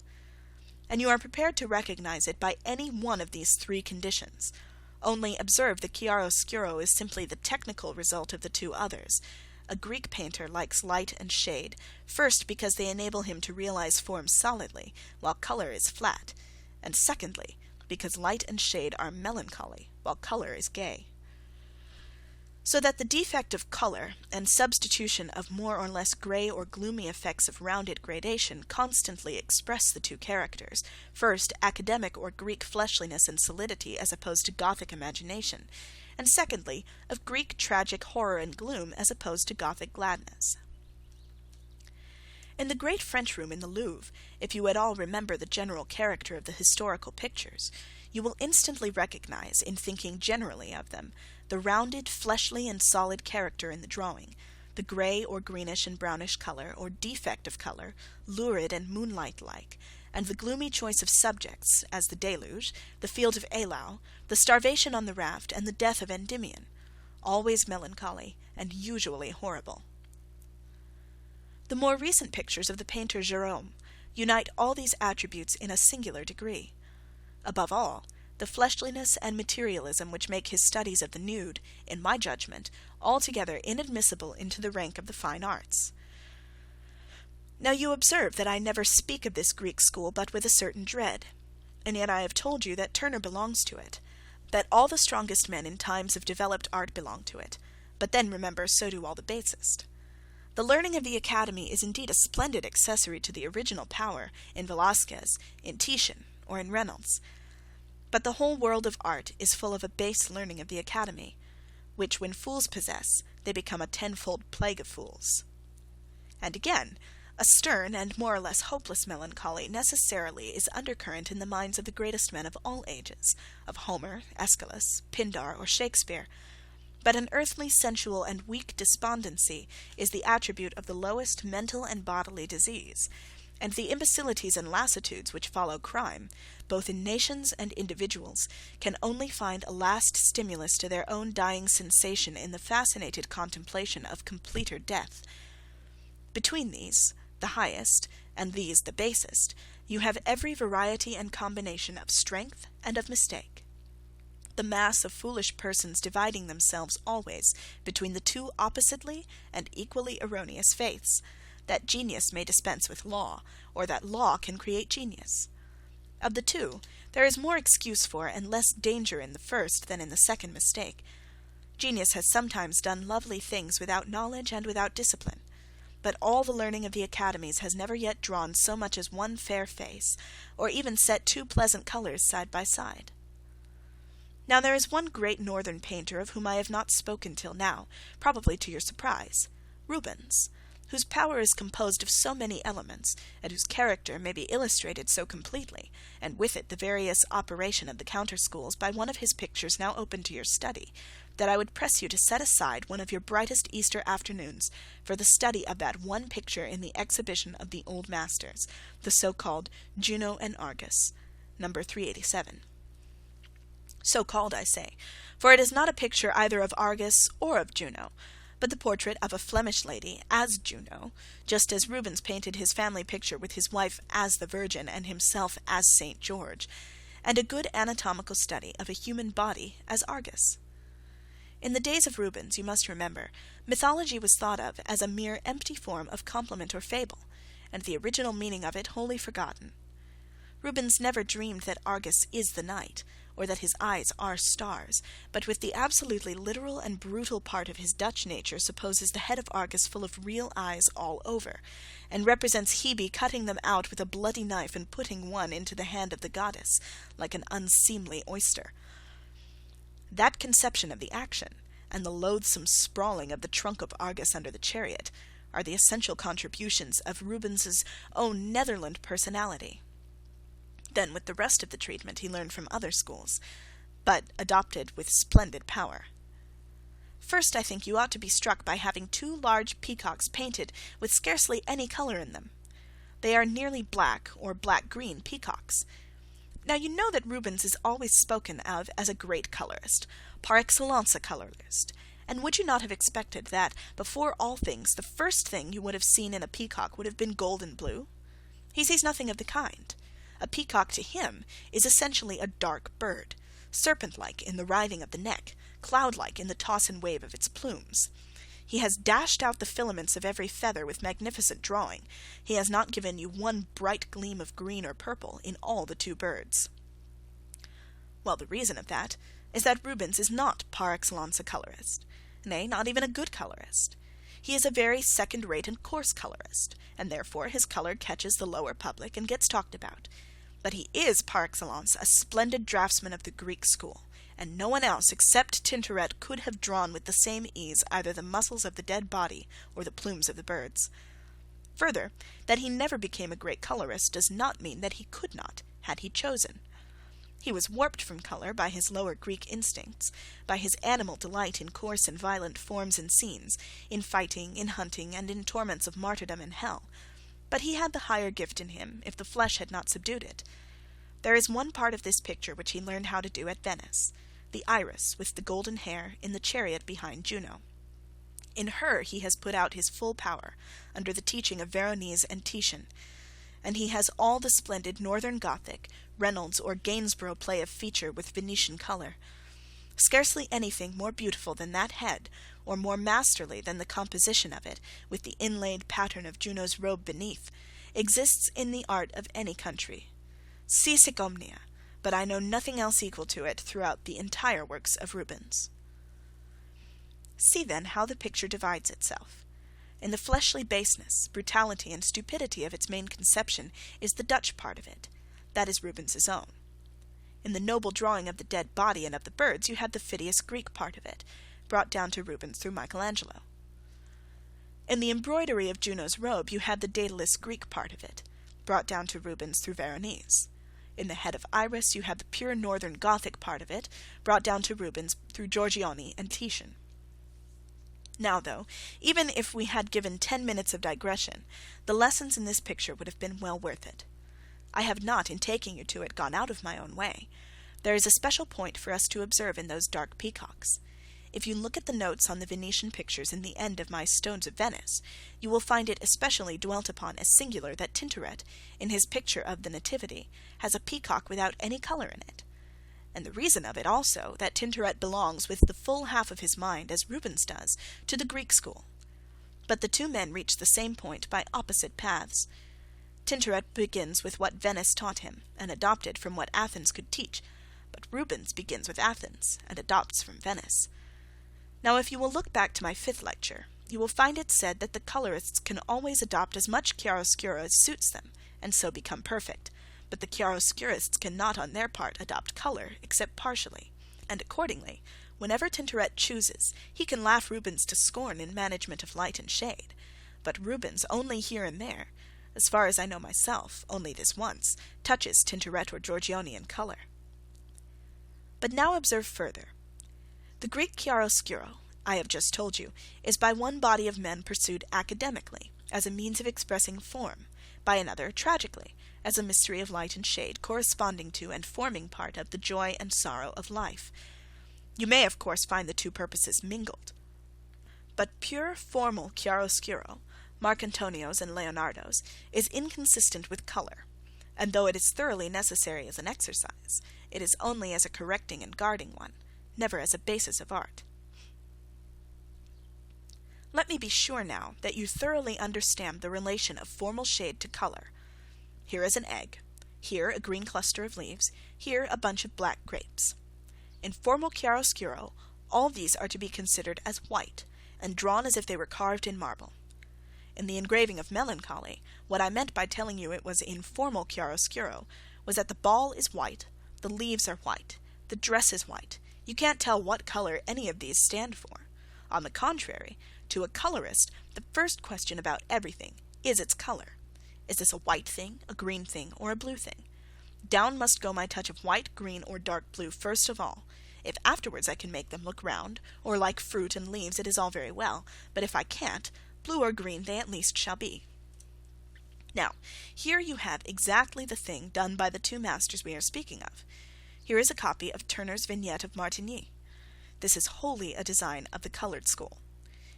and you are prepared to recognize it by any one of these three conditions. Only observe the chiaroscuro is simply the technical result of the two others. A Greek painter likes light and shade, first because they enable him to realize form solidly, while color is flat, and secondly, because light and shade are melancholy, while color is gay. So that the defect of color and substitution of more or less gray or gloomy effects of rounded gradation constantly express the two characters, first academic or Greek fleshliness and solidity as opposed to Gothic imagination, and secondly of Greek tragic horror and gloom as opposed to Gothic gladness. In the great French room in the Louvre, if you at all remember the general character of the historical pictures, you will instantly recognize, in thinking generally of them, the rounded, fleshly, and solid character in the drawing, the grey or greenish and brownish colour, or defect of colour, lurid and moonlight-like, and the gloomy choice of subjects, as the deluge, the field of Eylau, the starvation on the raft, and the death of Endymion, always melancholy, and usually horrible. The more recent pictures of the painter Gérôme unite all these attributes in a singular degree. Above all, the fleshliness and materialism which make his studies of the nude, in my judgment, altogether inadmissible into the rank of the fine arts. Now you observe that I never speak of this Greek school but with a certain dread, and yet I have told you that Turner belongs to it, that all the strongest men in times of developed art belong to it, but then remember, so do all the basest. The learning of the Academy is indeed a splendid accessory to the original power in Velázquez, in Titian, or in Reynolds. But the whole world of art is full of a base learning of the Academy, which when fools possess, they become a tenfold plague of fools. And again, a stern and more or less hopeless melancholy necessarily is undercurrent in the minds of the greatest men of all ages, of Homer, Aeschylus, Pindar, or Shakespeare. But an earthly, sensual, and weak despondency is the attribute of the lowest mental and bodily disease, and the imbecilities and lassitudes which follow crime, both in nations and individuals, can only find a last stimulus to their own dying sensation in the fascinated contemplation of completer death. Between these, the highest, and these the basest, you have every variety and combination of strength and of mistake. The mass of foolish persons dividing themselves always between the two oppositely and equally erroneous faiths, that genius may dispense with law, or that law can create genius. Of the two, there is more excuse for and less danger in the first than in the second mistake. Genius has sometimes done lovely things without knowledge and without discipline, but all the learning of the academies has never yet drawn so much as one fair face, or even set two pleasant colours side by side. Now there is one great northern painter of whom I have not spoken till now, probably to your surprise, Rubens, whose power is composed of so many elements, and whose character may be illustrated so completely, and with it the various operation of the counter-schools, by one of his pictures now open to your study, that I would press you to set aside one of your brightest Easter afternoons for the study of that one picture in the exhibition of the old masters, the so-called Juno and Argus, number 387. So-called, I say, for it is not a picture either of Argus or of Juno, but the portrait of a Flemish lady as Juno, just as Rubens painted his family picture with his wife as the Virgin and himself as St. George, and a good anatomical study of a human body as Argus. In the days of Rubens, you must remember, mythology was thought of as a mere empty form of compliment or fable, and the original meaning of it wholly forgotten. Rubens never dreamed that Argus is the night, or that his eyes are stars, but with the absolutely literal and brutal part of his Dutch nature supposes the head of Argus full of real eyes all over, and represents Hebe cutting them out with a bloody knife and putting one into the hand of the goddess, like an unseemly oyster. That conception of the action, and the loathsome sprawling of the trunk of Argus under the chariot, are the essential contributions of Rubens's own Netherland personality. Then with the rest of the treatment he learned from other schools, but adopted with splendid power. First, I think you ought to be struck by having two large peacocks painted with scarcely any colour in them. They are nearly black or black-green peacocks. Now you know that Rubens is always spoken of as a great colourist, par excellence a colourist, and would you not have expected that, before all things, the first thing you would have seen in a peacock would have been gold and blue? He sees nothing of the kind. A peacock to him is essentially a dark bird, serpent-like in the writhing of the neck, cloud-like in the toss and wave of its plumes. He has dashed out the filaments of every feather with magnificent drawing. He has not given you one bright gleam of green or purple in all the two birds. Well, the reason of that is that Rubens is not par excellence a colorist, nay, not even a good colorist. He is a very second-rate and coarse colorist, and therefore his color catches the lower public and gets talked about. But he is par excellence a splendid draughtsman of the Greek school, and no one else except Tintoret could have drawn with the same ease either the muscles of the dead body or the plumes of the birds. Further, that he never became a great colorist does not mean that he could not, had he chosen. He was warped from colour by his lower Greek instincts, by his animal delight in coarse and violent forms and scenes, in fighting, in hunting, and in torments of martyrdom and hell. But he had the higher gift in him, if the flesh had not subdued it. There is one part of this picture which he learned how to do at Venice, the Iris with the golden hair in the chariot behind Juno. In her he has put out his full power, under the teaching of Veronese and Titian, and he has all the splendid Northern Gothic, Reynolds or Gainsborough play of feature with Venetian colour. Scarcely anything more beautiful than that head, or more masterly than the composition of it, with the inlaid pattern of Juno's robe beneath, exists in the art of any country. Si sic omnia, but I know nothing else equal to it throughout the entire works of Rubens. See then how the picture divides itself. In the fleshly baseness, brutality, and stupidity of its main conception is the Dutch part of it. That is Rubens's own. In the noble drawing of the dead body and of the birds you have the Phidias Greek part of it, brought down to Rubens through Michelangelo. In the embroidery of Juno's robe you have the Daedalus Greek part of it, brought down to Rubens through Veronese. In the head of Iris you have the pure Northern Gothic part of it, brought down to Rubens through Giorgione and Titian. Now, though, even if we had given 10 minutes of digression, the lessons in this picture would have been well worth it. I have not, in taking you to it, gone out of my own way. There is a special point for us to observe in those dark peacocks. If you look at the notes on the Venetian pictures in the end of my Stones of Venice, you will find it especially dwelt upon as singular that Tintoret, in his picture of the Nativity, has a peacock without any colour in it. And the reason of it also, that Tintoret belongs with the full half of his mind, as Rubens does, to the Greek school. But the two men reach the same point by opposite paths. Tintoret begins with what Venice taught him, and adopted from what Athens could teach, but Rubens begins with Athens, and adopts from Venice. Now if you will look back to my 5th lecture, you will find it said that the colorists can always adopt as much chiaroscuro as suits them, and so become perfect, but the chiaroscurists cannot on their part adopt colour, except partially, and accordingly, whenever Tintoret chooses, he can laugh Rubens to scorn in management of light and shade, but Rubens only here and there, as far as I know myself, only this once, touches Tintoret or Giorgione in colour. But now observe further. The Greek chiaroscuro, I have just told you, is by one body of men pursued academically, as a means of expressing form, by another tragically, as a mystery of light and shade, corresponding to and forming part of the joy and sorrow of life. You may, of course, find the two purposes mingled. But pure formal chiaroscuro, Marcantonio's and Leonardo's, is inconsistent with colour, and though it is thoroughly necessary as an exercise, it is only as a correcting and guarding one, never as a basis of art. Let me be sure now that you thoroughly understand the relation of formal shade to colour. Here is an egg, here a green cluster of leaves, here a bunch of black grapes. In formal chiaroscuro, all these are to be considered as white, and drawn as if they were carved in marble. In the engraving of Melancholy, what I meant by telling you it was in formal chiaroscuro was that the ball is white, the leaves are white, the dress is white. You can't tell what colour any of these stand for. On the contrary, to a colorist, the first question about everything is its colour. Is this a white thing, a green thing, or a blue thing? Down must go my touch of white, green, or dark blue first of all. If afterwards I can make them look round, or like fruit and leaves, it is all very well, but if I can't, blue or green they at least shall be. Now, here you have exactly the thing done by the two masters we are speaking of. Here is a copy of Turner's Vignette of Martini. This is wholly a design of the coloured school.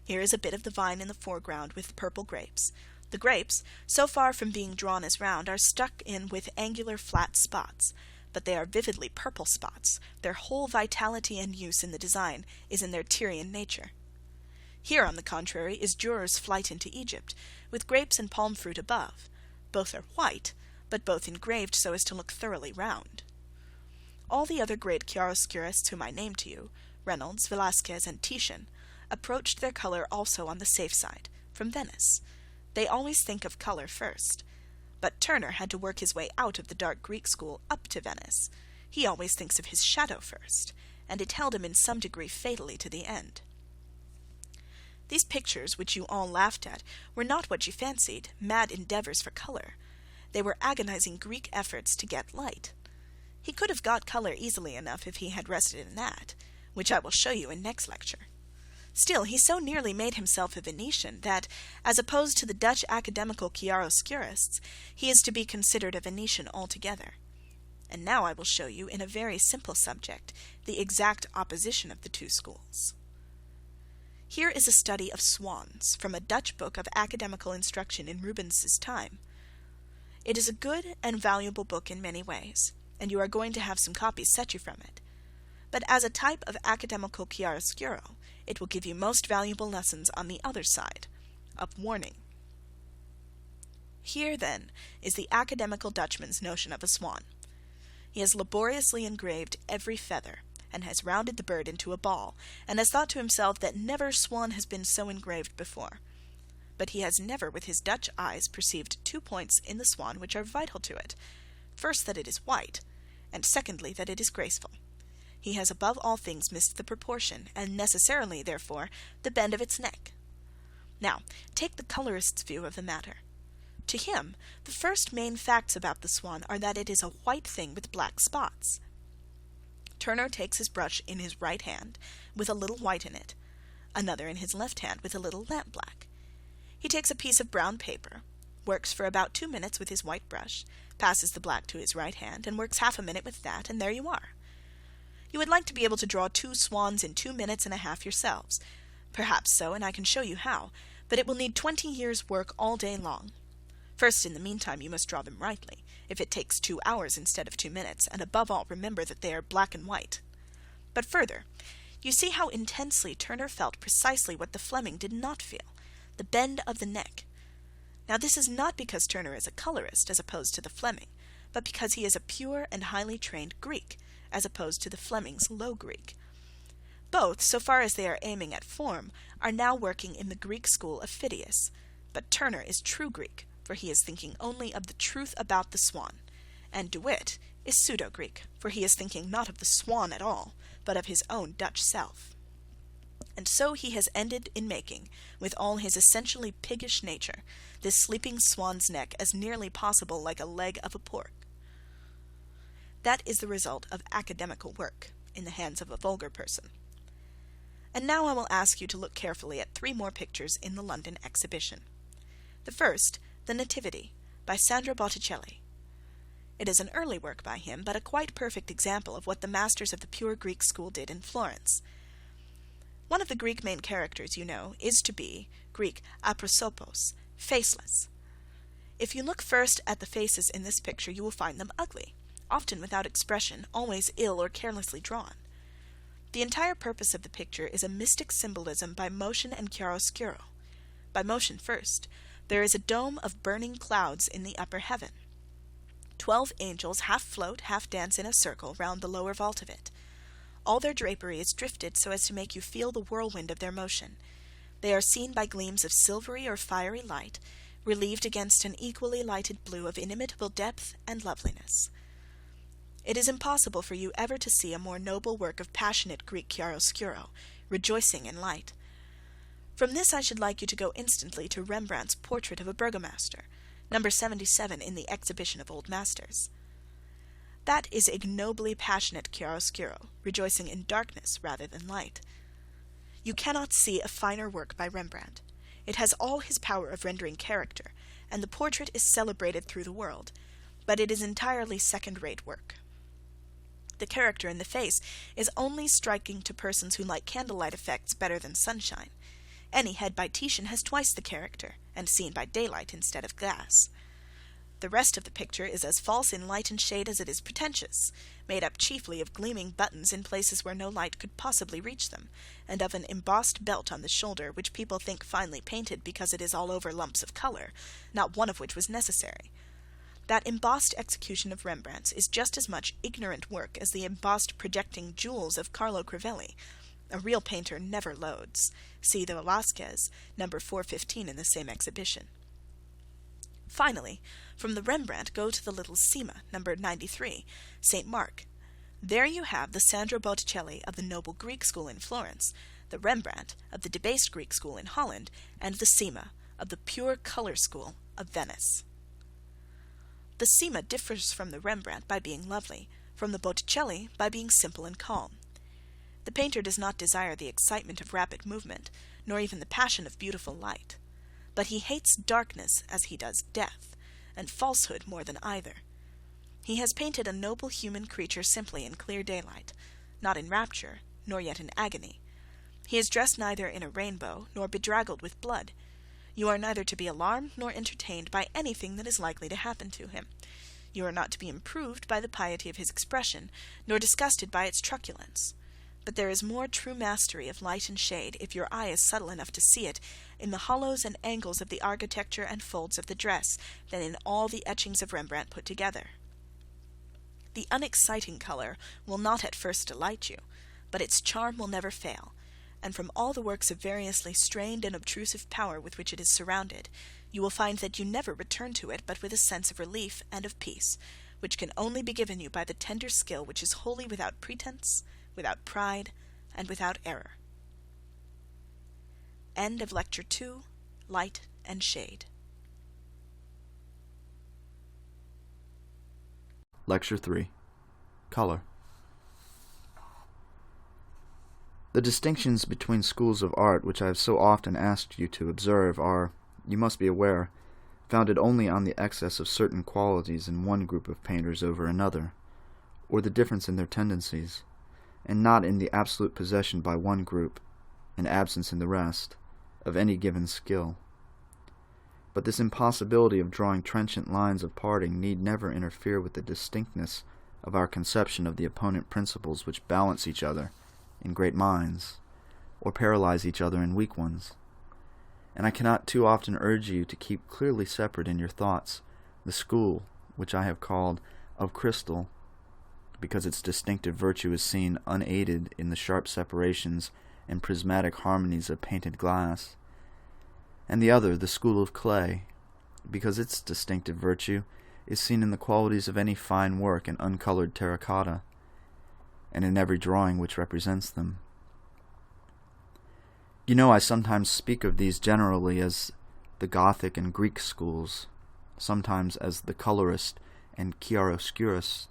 Here is a bit of the vine in the foreground with purple grapes. The grapes, so far from being drawn as round, are stuck in with angular flat spots, but they are vividly purple spots. Their whole vitality and use in the design is in their Tyrian nature. Here, on the contrary, is Durer's Flight into Egypt, with grapes and palm fruit above. Both are white, but both engraved so as to look thoroughly round. All the other great chiaroscurists whom I named to you, Reynolds, Velasquez, and Titian, approached their colour also on the safe side, from Venice. They always think of colour first. But Turner had to work his way out of the dark Greek school up to Venice. He always thinks of his shadow first, and it held him in some degree fatally to the end. These pictures, which you all laughed at, were not what you fancied, mad endeavours for colour. They were agonizing Greek efforts to get light. He could have got colour easily enough if he had rested in that, which I will show you in next lecture. Still, he so nearly made himself a Venetian that, as opposed to the Dutch academical chiaroscurists, he is to be considered a Venetian altogether. And now I will show you, in a very simple subject, the exact opposition of the two schools. Here is a study of swans, from a Dutch book of academical instruction in Rubens's time. It is a good and valuable book in many ways, and you are going to have some copies sent you from it. But as a type of academical chiaroscuro, it will give you most valuable lessons on the other side, of warning. Here, then, is the academical Dutchman's notion of a swan. He has laboriously engraved every feather, and has rounded the bird into a ball, and has thought to himself that never swan has been so engraved before. But he has never with his Dutch eyes perceived 2 points in the swan which are vital to it. First, that it is white, and secondly, that it is graceful. He has above all things missed the proportion, and necessarily, therefore, the bend of its neck. Now, take the colorist's view of the matter. To him, the first main facts about the swan are that it is a white thing with black spots. Turner takes his brush in his right hand, with a little white in it, another in his left hand with a little lampblack. He takes a piece of brown paper, works for about 2 minutes with his white brush, passes the black to his right hand, and works half a minute with that, and there you are. You would like to be able to draw 2 swans in 2 minutes and a half yourselves. Perhaps so, and I can show you how, but it will need 20 years' work all day long. First, in the meantime, you must draw them rightly, if it takes 2 hours instead of 2 minutes, and above all remember that they are black and white. But further, you see how intensely Turner felt precisely what the Fleming did not feel, the bend of the neck. Now this is not because Turner is a colorist as opposed to the Fleming, but because he is a pure and highly trained Greek, as opposed to the Fleming's low Greek. Both, so far as they are aiming at form, are now working in the Greek school of Phidias, but Turner is true Greek, for he is thinking only of the truth about the swan, and De Witt is pseudo-Greek, for he is thinking not of the swan at all, but of his own Dutch self. And so he has ended in making, with all his essentially piggish nature, this sleeping swan's neck as nearly possible like a leg of a pork. That is the result of academical work, in the hands of a vulgar person. And now I will ask you to look carefully at 3 more pictures in the London exhibition. The first, the Nativity, by Sandro Botticelli. It is an early work by him, but a quite perfect example of what the masters of the pure Greek school did in Florence. One of the Greek main characters, you know, is to be, Greek aprosopos, faceless. If you look first at the faces in this picture, you will find them ugly, often without expression, always ill or carelessly drawn. The entire purpose of the picture is a mystic symbolism by motion and chiaroscuro. By motion first, there is a dome of burning clouds in the upper heaven. 12 angels half float, half dance in a circle round the lower vault of it. All their drapery is drifted so as to make you feel the whirlwind of their motion. They are seen by gleams of silvery or fiery light, relieved against an equally lighted blue of inimitable depth and loveliness. It is impossible for you ever to see a more noble work of passionate Greek chiaroscuro, rejoicing in light. From this I should like you to go instantly to Rembrandt's Portrait of a Burgomaster, number 77 in the Exhibition of Old Masters. That is ignobly passionate chiaroscuro, rejoicing in darkness rather than light. You cannot see a finer work by Rembrandt. It has all his power of rendering character, and the portrait is celebrated through the world, but it is entirely second-rate work. The character in the face is only striking to persons who like candlelight effects better than sunshine. Any head by Titian has twice the character, and seen by daylight instead of glass. The rest of the picture is as false in light and shade as it is pretentious, made up chiefly of gleaming buttons in places where no light could possibly reach them, and of an embossed belt on the shoulder, which people think finely painted because it is all over lumps of colour, not one of which was necessary. That embossed execution of Rembrandt's is just as much ignorant work as the embossed projecting jewels of Carlo Crivelli. A real painter never loads. See the Velasquez, No. 415 in the same exhibition. Finally, from the Rembrandt go to the little Cima, No. 93, St. Mark. There you have the Sandro Botticelli of the noble Greek school in Florence, the Rembrandt of the debased Greek school in Holland, and the Cima of the pure colour school of Venice. The Cima differs from the Rembrandt by being lovely, from the Botticelli by being simple and calm. The painter does not desire the excitement of rapid movement, nor even the passion of beautiful light. But he hates darkness as he does death, and falsehood more than either. He has painted a noble human creature simply in clear daylight, not in rapture, nor yet in agony. He is dressed neither in a rainbow, nor bedraggled with blood. You are neither to be alarmed nor entertained by anything that is likely to happen to him. You are not to be improved by the piety of his expression, nor disgusted by its truculence. But there is more true mastery of light and shade, if your eye is subtle enough to see it, in the hollows and angles of the architecture and folds of the dress, than in all the etchings of Rembrandt put together. The unexciting colour will not at first delight you, but its charm will never fail, and from all the works of variously strained and obtrusive power with which it is surrounded, you will find that you never return to it but with a sense of relief and of peace, which can only be given you by the tender skill which is wholly without pretence, without pride, and without error. End of Lecture 2, Light and Shade. Lecture 3, Color. The distinctions between schools of art which I have so often asked you to observe are, you must be aware, founded only on the excess of certain qualities in one group of painters over another, or the difference in their tendencies, and not in the absolute possession by one group, and absence in the rest, of any given skill. But this impossibility of drawing trenchant lines of parting need never interfere with the distinctness of our conception of the opponent principles which balance each other in great minds, or paralyze each other in weak ones. And I cannot too often urge you to keep clearly separate in your thoughts the school which I have called of crystal, because its distinctive virtue is seen unaided in the sharp separations and prismatic harmonies of painted glass, and the other, the school of clay, because its distinctive virtue is seen in the qualities of any fine work in uncolored terracotta, and in every drawing which represents them. You know, I sometimes speak of these generally as the Gothic and Greek schools, sometimes as the colorist and chiaroscurist.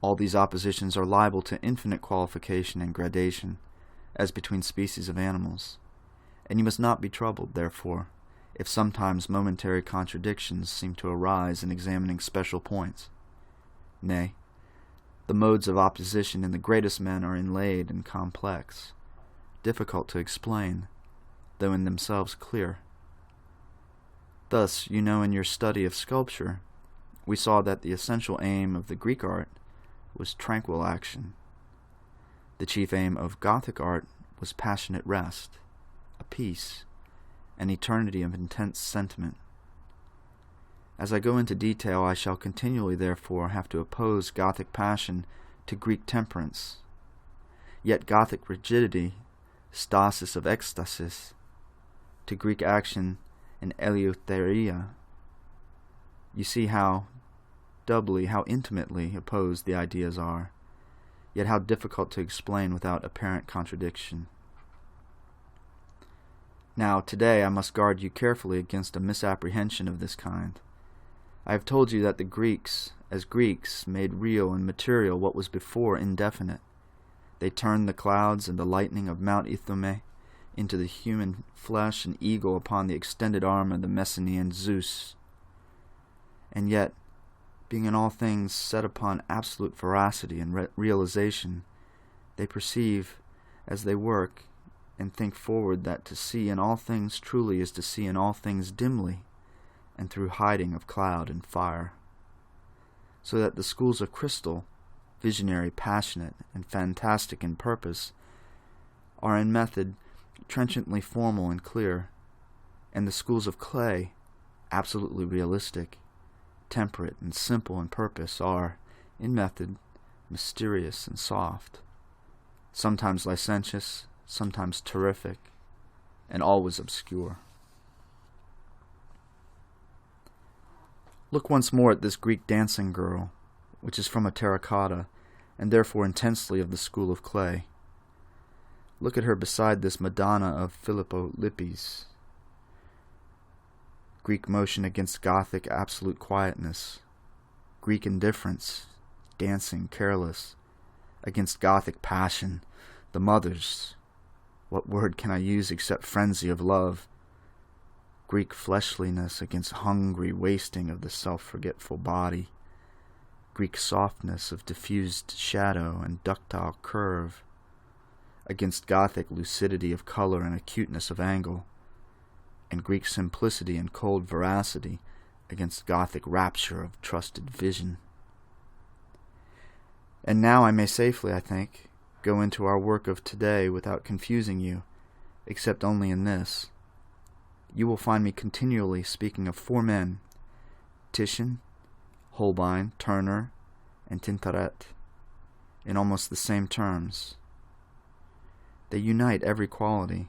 All these oppositions are liable to infinite qualification and gradation, as between species of animals, and you must not be troubled, therefore, if sometimes momentary contradictions seem to arise in examining special points. Nay, the modes of opposition in the greatest men are inlaid and complex, difficult to explain, though in themselves clear. Thus, you know, in your study of sculpture, we saw that the essential aim of the Greek art was tranquil action. The chief aim of Gothic art was passionate rest, a peace, an eternity of intense sentiment. As I go into detail, I shall continually, therefore, have to oppose Gothic passion to Greek temperance, yet Gothic rigidity, stasis of ecstasis, to Greek action and eleutheria. You see how doubly, how intimately opposed the ideas are, yet how difficult to explain without apparent contradiction. Now, today I must guard you carefully against a misapprehension of this kind. I have told you that the Greeks, as Greeks, made real and material what was before indefinite. They turned the clouds and the lightning of Mount Ithome into the human flesh and eagle upon the extended arm of the Messenian Zeus. And yet, being in all things set upon absolute veracity and realization, they perceive, as they work, and think forward that to see in all things truly is to see in all things dimly, and through hiding of cloud and fire. So that the schools of crystal, visionary, passionate, and fantastic in purpose, are in method trenchantly formal and clear, and the schools of clay, absolutely realistic, temperate, and simple in purpose, are, in method, mysterious and soft, sometimes licentious, sometimes terrific, and always obscure. Look once more at this Greek dancing girl, which is from a terracotta, and therefore intensely of the school of clay. Look at her beside this Madonna of Filippo Lippi's. Greek motion against Gothic absolute quietness, Greek indifference, dancing, careless, against Gothic passion, the mothers. What word can I use except frenzy of love? Greek fleshliness against hungry wasting of the self-forgetful body, Greek softness of diffused shadow and ductile curve, against Gothic lucidity of color and acuteness of angle, and Greek simplicity and cold veracity against Gothic rapture of trusted vision. And now I may safely, I think, go into our work of today without confusing you, except only in this. You will find me continually speaking of four men, Titian, Holbein, Turner, and Tintoret, in almost the same terms. They unite every quality,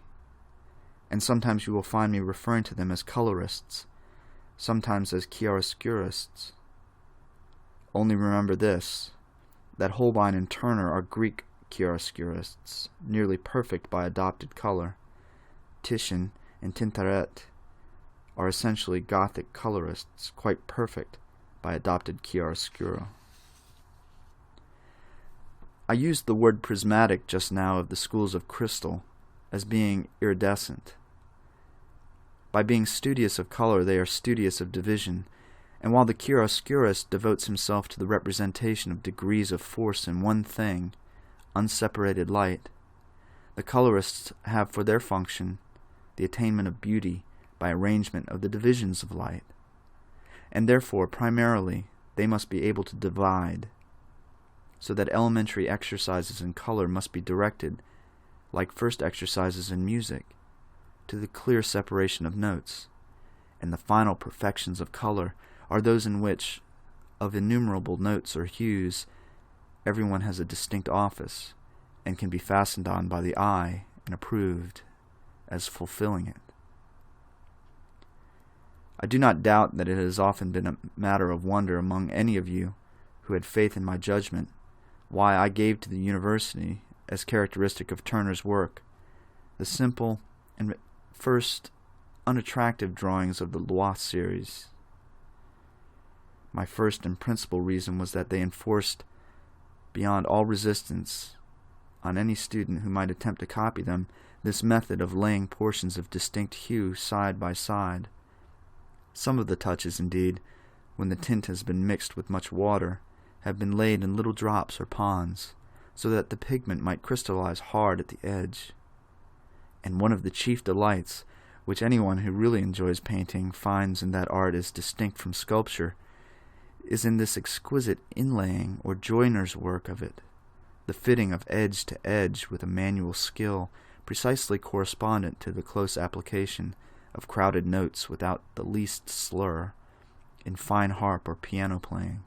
and sometimes you will find me referring to them as colorists, sometimes as chiaroscurists. Only remember this, that Holbein and Turner are Greek chiaroscurists, nearly perfect by adopted color. Titian and Tintoret are essentially Gothic colorists, quite perfect by adopted chiaroscuro. I used the word prismatic just now of the schools of crystal as being iridescent. By being studious of color, they are studious of division, and while the chiaroscurist devotes himself to the representation of degrees of force in one thing, unseparated light, the colorists have for their function the attainment of beauty by arrangement of the divisions of light, and therefore, primarily, they must be able to divide, so that elementary exercises in color must be directed, like first exercises in music, to the clear separation of notes, and the final perfections of color are those in which, of innumerable notes or hues, everyone has a distinct office, and can be fastened on by the eye and approved as fulfilling it. I do not doubt that it has often been a matter of wonder among any of you who had faith in my judgment why I gave to the university, as characteristic of Turner's work, the simple and first unattractive drawings of the Louvre series. My first and principal reason was that they enforced, beyond all resistance, on any student who might attempt to copy them, this method of laying portions of distinct hue side by side. Some of the touches, indeed, when the tint has been mixed with much water, have been laid in little drops or ponds, so that the pigment might crystallize hard at the edge. And one of the chief delights, which anyone who really enjoys painting finds in that art as distinct from sculpture, is in this exquisite inlaying or joiner's work of it, the fitting of edge to edge with a manual skill precisely correspondent to the close application of crowded notes without the least slur, in fine harp or piano playing.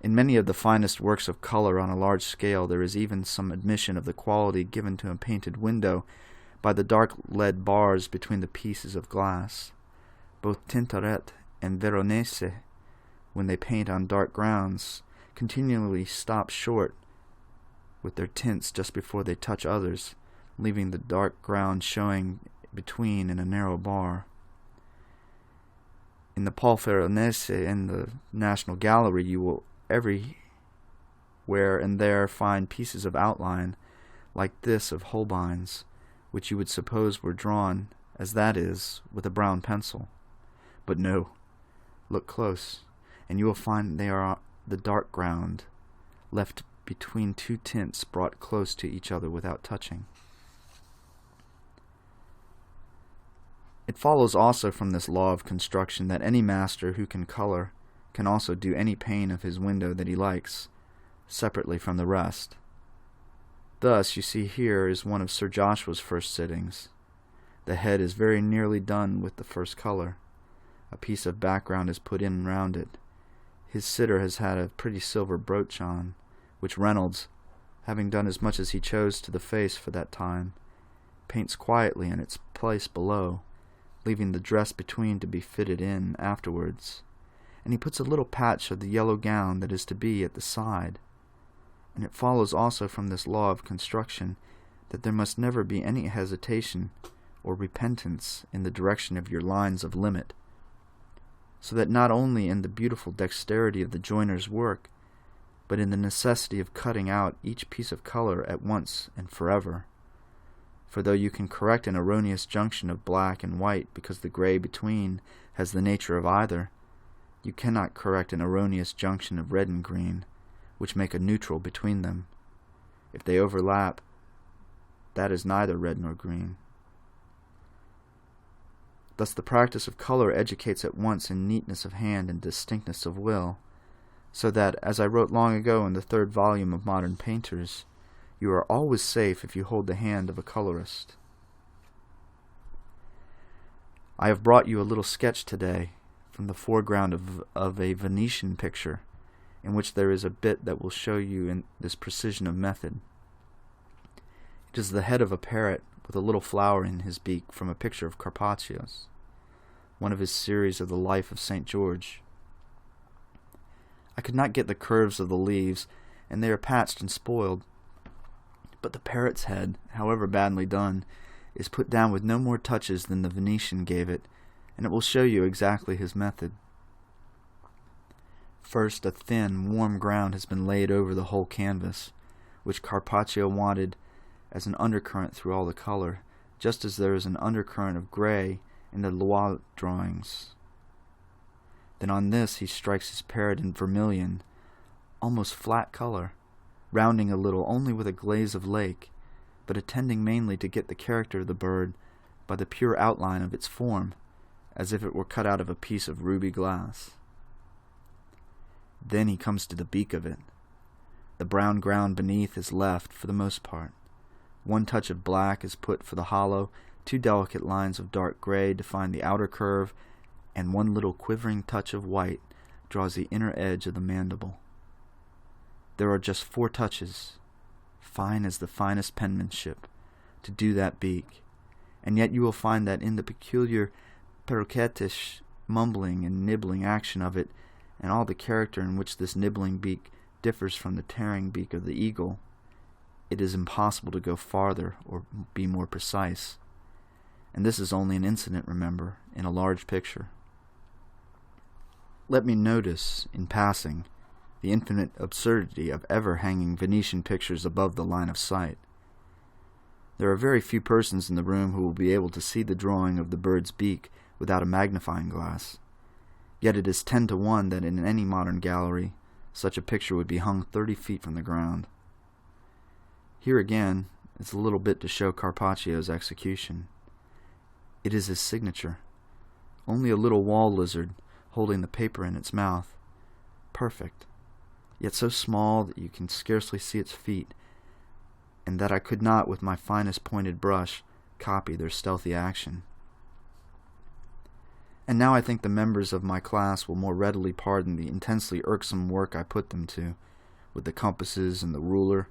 In many of the finest works of color on a large scale there is even some admission of the quality given to a painted window by the dark lead bars between the pieces of glass. Both Tintoret and Veronese, when they paint on dark grounds, continually stop short with their tints just before they touch others, leaving the dark ground showing between in a narrow bar. In the Paul Veronese and the National Gallery you will everywhere and there find pieces of outline like this of Holbein's, which you would suppose were drawn, as that is, with a brown pencil. But no, look close, and you will find they are the dark ground, left between two tints brought close to each other without touching. It follows also from this law of construction that any master who can color can also do any pane of his window that he likes, separately from the rest. Thus, you see here is one of Sir Joshua's first sittings. The head is very nearly done with the first color. A piece of background is put in round it. His sitter has had a pretty silver brooch on, which Reynolds, having done as much as he chose to the face for that time, paints quietly in its place below, leaving the dress between to be fitted in afterwards, and he puts a little patch of the yellow gown that is to be at the side. And it follows also from this law of construction that there must never be any hesitation or repentance in the direction of your lines of limit, so that not only in the beautiful dexterity of the joiner's work, but in the necessity of cutting out each piece of color at once and forever. For though you can correct an erroneous junction of black and white because the gray between has the nature of either, you cannot correct an erroneous junction of red and green, which make a neutral between them. If they overlap, that is neither red nor green. Thus the practice of color educates at once in neatness of hand and distinctness of will, so that, as I wrote long ago in the 3rd volume of Modern Painters, you are always safe if you hold the hand of a colorist. I have brought you a little sketch today from the foreground of a Venetian picture, in which there is a bit that will show you in this precision of method. It is the head of a parrot with a little flower in his beak from a picture of Carpaccio's, one of his series of the life of St. George. I could not get the curves of the leaves, and they are patched and spoiled, but the parrot's head, however badly done, is put down with no more touches than the Venetian gave it, and it will show you exactly his method. First, a thin, warm ground has been laid over the whole canvas, which Carpaccio wanted as an undercurrent through all the color, just as there is an undercurrent of gray in the Louvre drawings. Then on this he strikes his parrot in vermilion, almost flat color, rounding a little only with a glaze of lake, but attending mainly to get the character of the bird by the pure outline of its form, as if it were cut out of a piece of ruby glass. Then he comes to the beak of it. The brown ground beneath is left for the most part. One touch of black is put for the hollow, 2 delicate lines of dark gray define the outer curve, and one little quivering touch of white draws the inner edge of the mandible. There are just 4 touches, fine as the finest penmanship, to do that beak, and yet you will find that in the peculiar perroquetish mumbling and nibbling action of it, and all the character in which this nibbling beak differs from the tearing beak of the eagle, it is impossible to go farther or be more precise. And this is only an incident, remember, in a large picture. Let me notice, in passing, the infinite absurdity of ever hanging Venetian pictures above the line of sight. There are very few persons in the room who will be able to see the drawing of the bird's beak without a magnifying glass. Yet it is 10 to 1 that in any modern gallery such a picture would be hung 30 feet from the ground. Here again is a little bit to show Carpaccio's execution. It is his signature. Only a little wall lizard holding the paper in its mouth. Perfect, yet so small that you can scarcely see its feet, and that I could not with my finest pointed brush copy their stealthy action. And now I think the members of my class will more readily pardon the intensely irksome work I put them to, with the compasses and the ruler.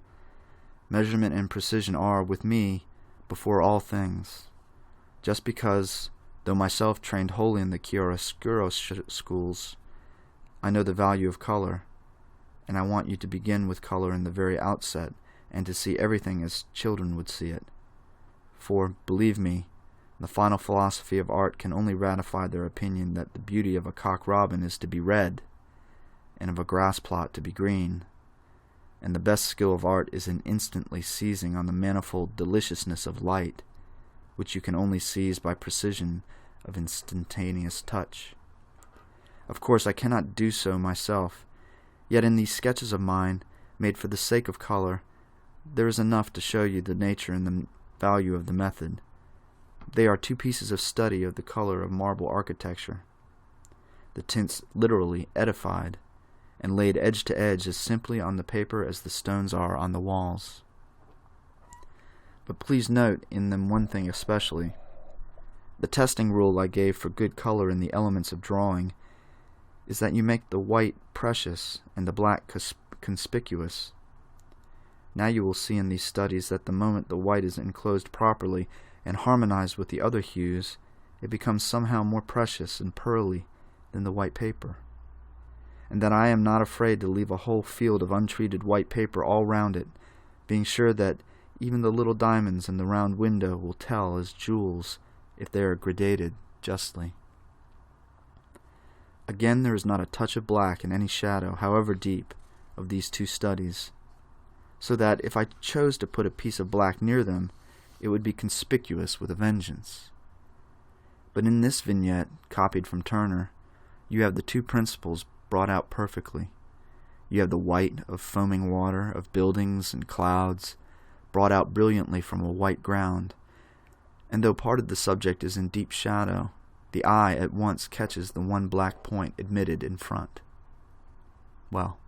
Measurement and precision are, with me, before all things, just because, though myself trained wholly in the chiaroscuro schools, I know the value of color, and I want you to begin with color in the very outset, and to see everything as children would see it. For, believe me, the final philosophy of art can only ratify their opinion that the beauty of a cock-robin is to be red, and of a grass-plot to be green, and the best skill of art is in instantly seizing on the manifold deliciousness of light, which you can only seize by precision of instantaneous touch. Of course, I cannot do so myself, yet in these sketches of mine, made for the sake of color, there is enough to show you the nature and the value of the method. They are two pieces of study of the color of marble architecture, the tints literally edified and laid edge to edge as simply on the paper as the stones are on the walls. But please note in them one thing especially. The testing rule I gave for good color in the elements of drawing is that you make the white precious and the black conspicuous. Now you will see in these studies that the moment the white is enclosed properly and harmonized with the other hues, it becomes somehow more precious and pearly than the white paper, and that I am not afraid to leave a whole field of untreated white paper all round it, being sure that even the little diamonds in the round window will tell as jewels if they are gradated justly. Again, there is not a touch of black in any shadow, however deep, of these two studies, so that if I chose to put a piece of black near them, it would be conspicuous with a vengeance. But in this vignette, copied from Turner, you have the two principles brought out perfectly. You have the white of foaming water, of buildings and clouds, brought out brilliantly from a white ground, and though part of the subject is in deep shadow, the eye at once catches the one black point admitted in front. Well,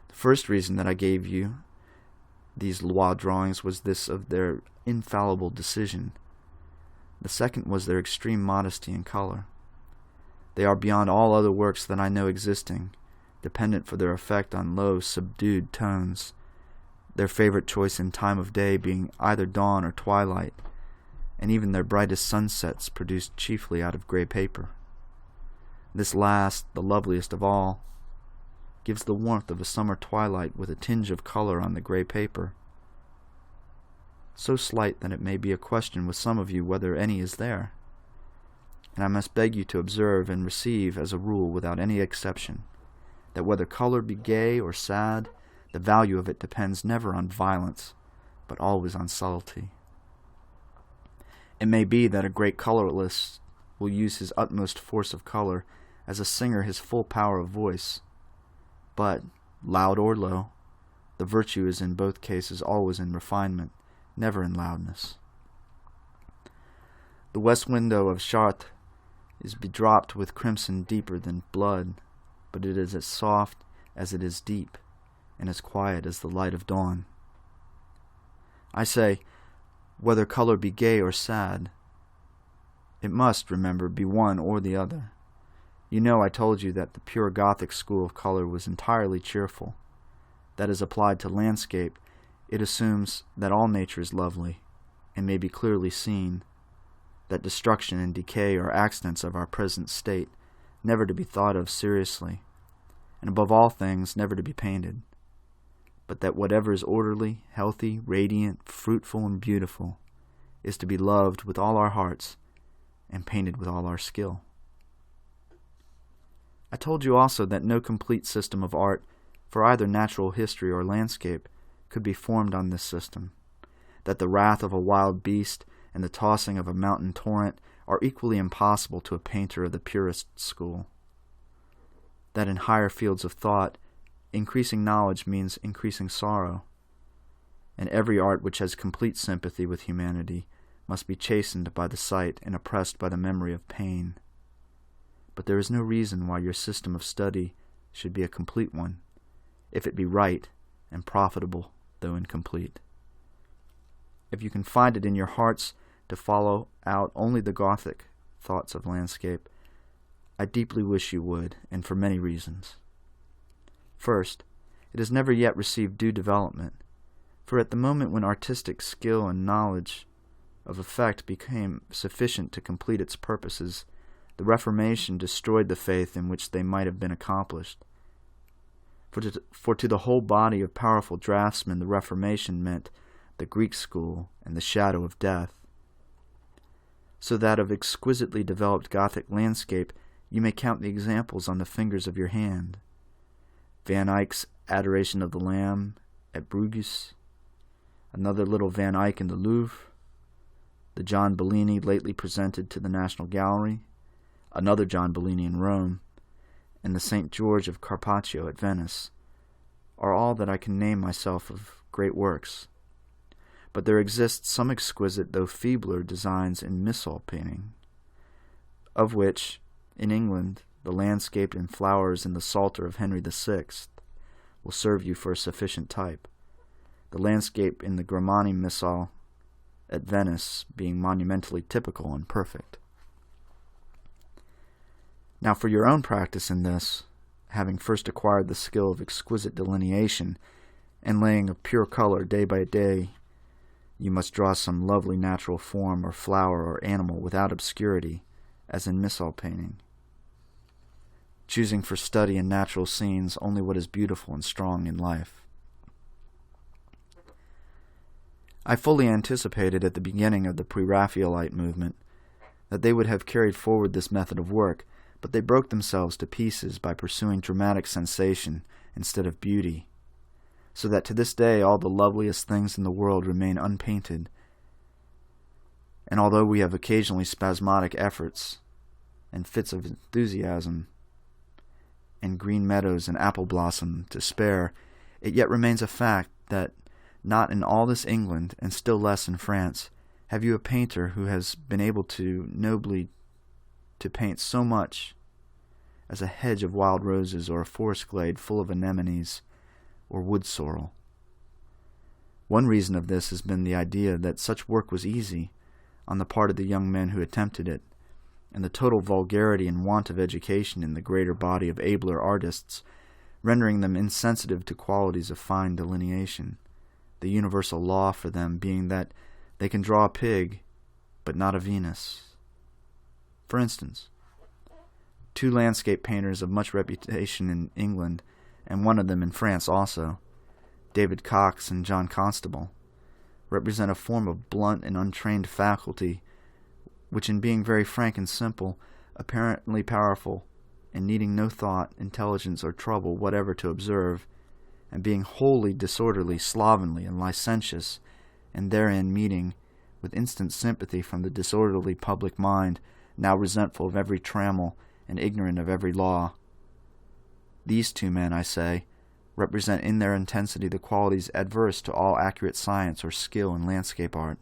the first reason that I gave you these Louvre drawings was this of their infallible decision. The second was their extreme modesty in color. They are beyond all other works that I know existing, dependent for their effect on low, subdued tones, their favorite choice in time of day being either dawn or twilight, and even their brightest sunsets produced chiefly out of gray paper. This last, the loveliest of all, gives the warmth of a summer twilight with a tinge of color on the gray paper, so slight that it may be a question with some of you whether any is there. And I must beg you to observe and receive as a rule without any exception, that whether color be gay or sad, the value of it depends never on violence, but always on subtlety. It may be that a great colorist will use his utmost force of color as a singer his full power of voice, but, loud or low, the virtue is in both cases always in refinement, never in loudness. The west window of Chartres is bedropped with crimson deeper than blood, but it is as soft as it is deep, and as quiet as the light of dawn. I say, whether color be gay or sad, it must, remember, be one or the other. You know I told you that the pure Gothic school of color was entirely cheerful. That is applied to landscape, it assumes that all nature is lovely, and may be clearly seen, that destruction and decay are accidents of our present state, never to be thought of seriously, and above all things never to be painted, but that whatever is orderly, healthy, radiant, fruitful, and beautiful is to be loved with all our hearts and painted with all our skill. I told you also that no complete system of art for either natural history or landscape could be formed on this system, that the wrath of a wild beast and the tossing of a mountain torrent are equally impossible to a painter of the purest school, that in higher fields of thought, increasing knowledge means increasing sorrow, and every art which has complete sympathy with humanity must be chastened by the sight and oppressed by the memory of pain. But there is no reason why your system of study should be a complete one, if it be right and profitable, though incomplete. If you can find it in your hearts to follow out only the Gothic thoughts of landscape, I deeply wish you would, and for many reasons. First, it has never yet received due development, for at the moment when artistic skill and knowledge of effect became sufficient to complete its purposes, the Reformation destroyed the faith in which they might have been accomplished. For to the whole body of powerful draftsmen the Reformation meant the Greek school and the shadow of death. So that of exquisitely developed Gothic landscape you may count the examples on the fingers of your hand. Van Eyck's Adoration of the Lamb at Bruges, another little Van Eyck in the Louvre, the John Bellini lately presented to the National Gallery, another John Bellini in Rome, and the St. George of Carpaccio at Venice, are all that I can name myself of great works. but there exist some exquisite though feebler designs in missal painting, of which, in England, the landscape and flowers in the Psalter of Henry VI will serve you for a sufficient type, the landscape in the Grimani Missal at Venice being monumentally typical and perfect. Now for your own practice in this, having first acquired the skill of exquisite delineation and laying of pure color day by day, you must draw some lovely natural form or flower or animal without obscurity, as in missal painting, choosing for study in natural scenes only what is beautiful and strong in life. I fully anticipated at the beginning of the Pre-Raphaelite movement that they would have carried forward this method of work, but they broke themselves to pieces by pursuing dramatic sensation instead of beauty, so that to this day all the loveliest things in the world remain unpainted. And although we have occasionally spasmodic efforts and fits of enthusiasm and green meadows and apple blossom to spare, it yet remains a fact that not in all this England, and still less in France, have you a painter who has been able to nobly to paint so much as a hedge of wild roses or a forest glade full of anemones or wood sorrel. One reason of this has been the idea that such work was easy on the part of the young men who attempted it, and the total vulgarity and want of education in the greater body of abler artists, rendering them insensitive to qualities of fine delineation, the universal law for them being that they can draw a pig, but not a Venus. For instance, two landscape painters of much reputation in England, and one of them in France also, David Cox and John Constable, represent a form of blunt and untrained faculty, which in being very frank and simple, apparently powerful, and needing no thought, intelligence, or trouble whatever to observe, and being wholly disorderly, slovenly, and licentious, and therein meeting with instant sympathy from the disorderly public mind, now resentful of every trammel and ignorant of every law. These two men, I say, represent in their intensity the qualities adverse to all accurate science or skill in landscape art,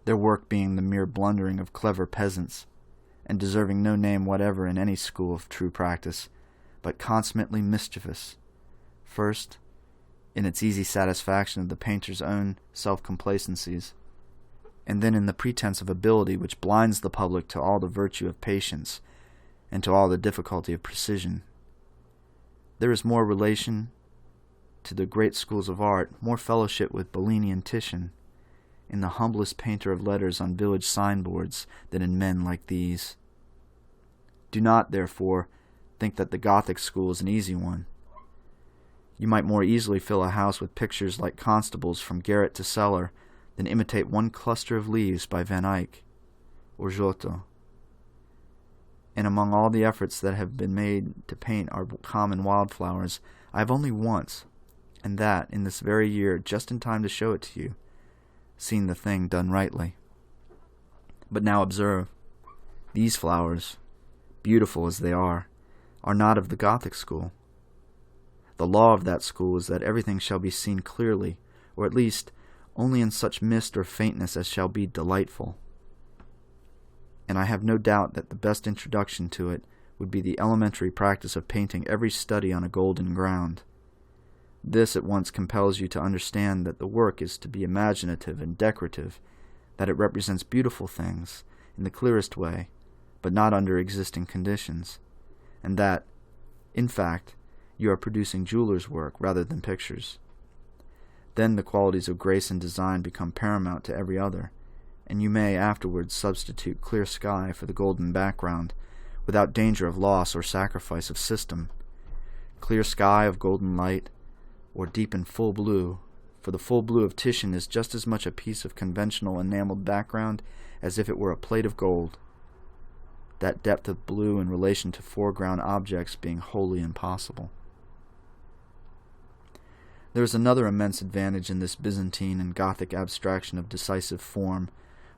their work being the mere blundering of clever peasants, and deserving no name whatever in any school of true practice, but consummately mischievous, first, in its easy satisfaction of the painter's own self-complacencies, and then in the pretense of ability which blinds the public to all the virtue of patience and to all the difficulty of precision. There is more relation to the great schools of art, more fellowship with Bellini and Titian, in the humblest painter of letters on village signboards than in men like these. Do not, therefore, think that the Gothic school is an easy one. You might more easily fill a house with pictures like Constable's from garret to cellar than imitate one cluster of leaves by Van Eyck or Giotto. And among all the efforts that have been made to paint our common wildflowers, I have only once, and that in this very year, just in time to show it to you, seen the thing done rightly. But now observe, these flowers, beautiful as they are not of the Gothic school. The law of that school is that everything shall be seen clearly, or at least only in such mist or faintness as shall be delightful. And I have no doubt that the best introduction to it would be the elementary practice of painting every study on a golden ground. This at once compels you to understand that the work is to be imaginative and decorative, that it represents beautiful things in the clearest way, but not under existing conditions, and that, in fact, you are producing jeweler's work rather than pictures. Then the qualities of grace and design become paramount to every other, and you may afterwards substitute clear sky for the golden background, without danger of loss or sacrifice of system. Clear sky of golden light, or deep and full blue, for the full blue of Titian is just as much a piece of conventional enameled background as if it were a plate of gold, that depth of blue in relation to foreground objects being wholly impossible. There is another immense advantage in this Byzantine and Gothic abstraction of decisive form,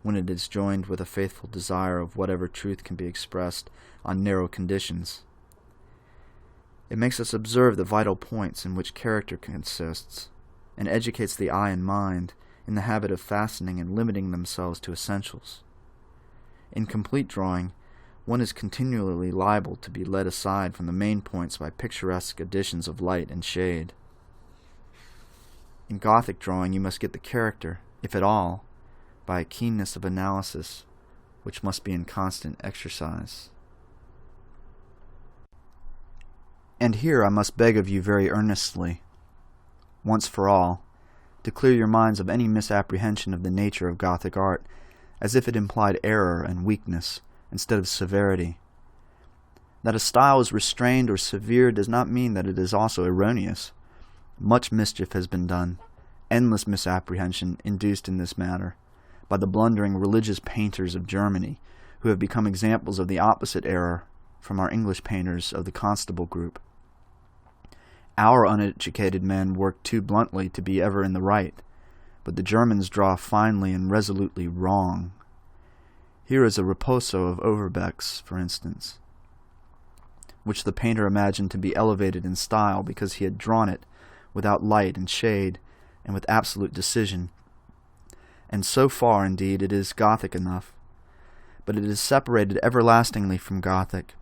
when it is joined with a faithful desire of whatever truth can be expressed on narrow conditions. It makes us observe the vital points in which character consists, and educates the eye and mind in the habit of fastening and limiting themselves to essentials. In complete drawing, one is continually liable to be led aside from the main points by picturesque additions of light and shade. In Gothic drawing, you must get the character, if at all, by a keenness of analysis which must be in constant exercise. And here I must beg of you very earnestly, once for all, to clear your minds of any misapprehension of the nature of Gothic art, as if it implied error and weakness instead of severity. That a style is restrained or severe does not mean that it is also erroneous. Much mischief has been done, endless misapprehension induced in this matter, by the blundering religious painters of Germany, who have become examples of the opposite error from our English painters of the Constable group. Our uneducated men work too bluntly to be ever in the right, but the Germans draw finely and resolutely wrong. Here is a Riposo of Overbeck's, for instance, which the painter imagined to be elevated in style because he had drawn it without light and shade and with absolute decision. And so far, indeed, it is Gothic enough, but it is separated everlastingly from Gothic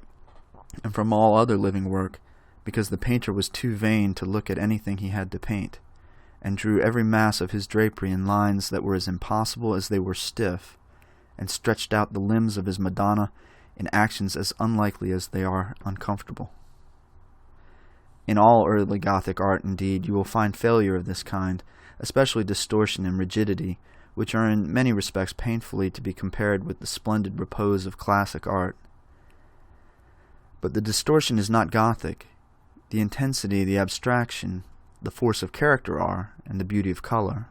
and from all other living work, because the painter was too vain to look at anything he had to paint, and drew every mass of his drapery in lines that were as impossible as they were stiff, and stretched out the limbs of his Madonna in actions as unlikely as they are uncomfortable. In all early Gothic art, indeed, you will find failure of this kind, especially distortion and rigidity, which are in many respects painfully to be compared with the splendid repose of classic art. But the distortion is not Gothic. The intensity, the abstraction, the force of character are, and the beauty of color.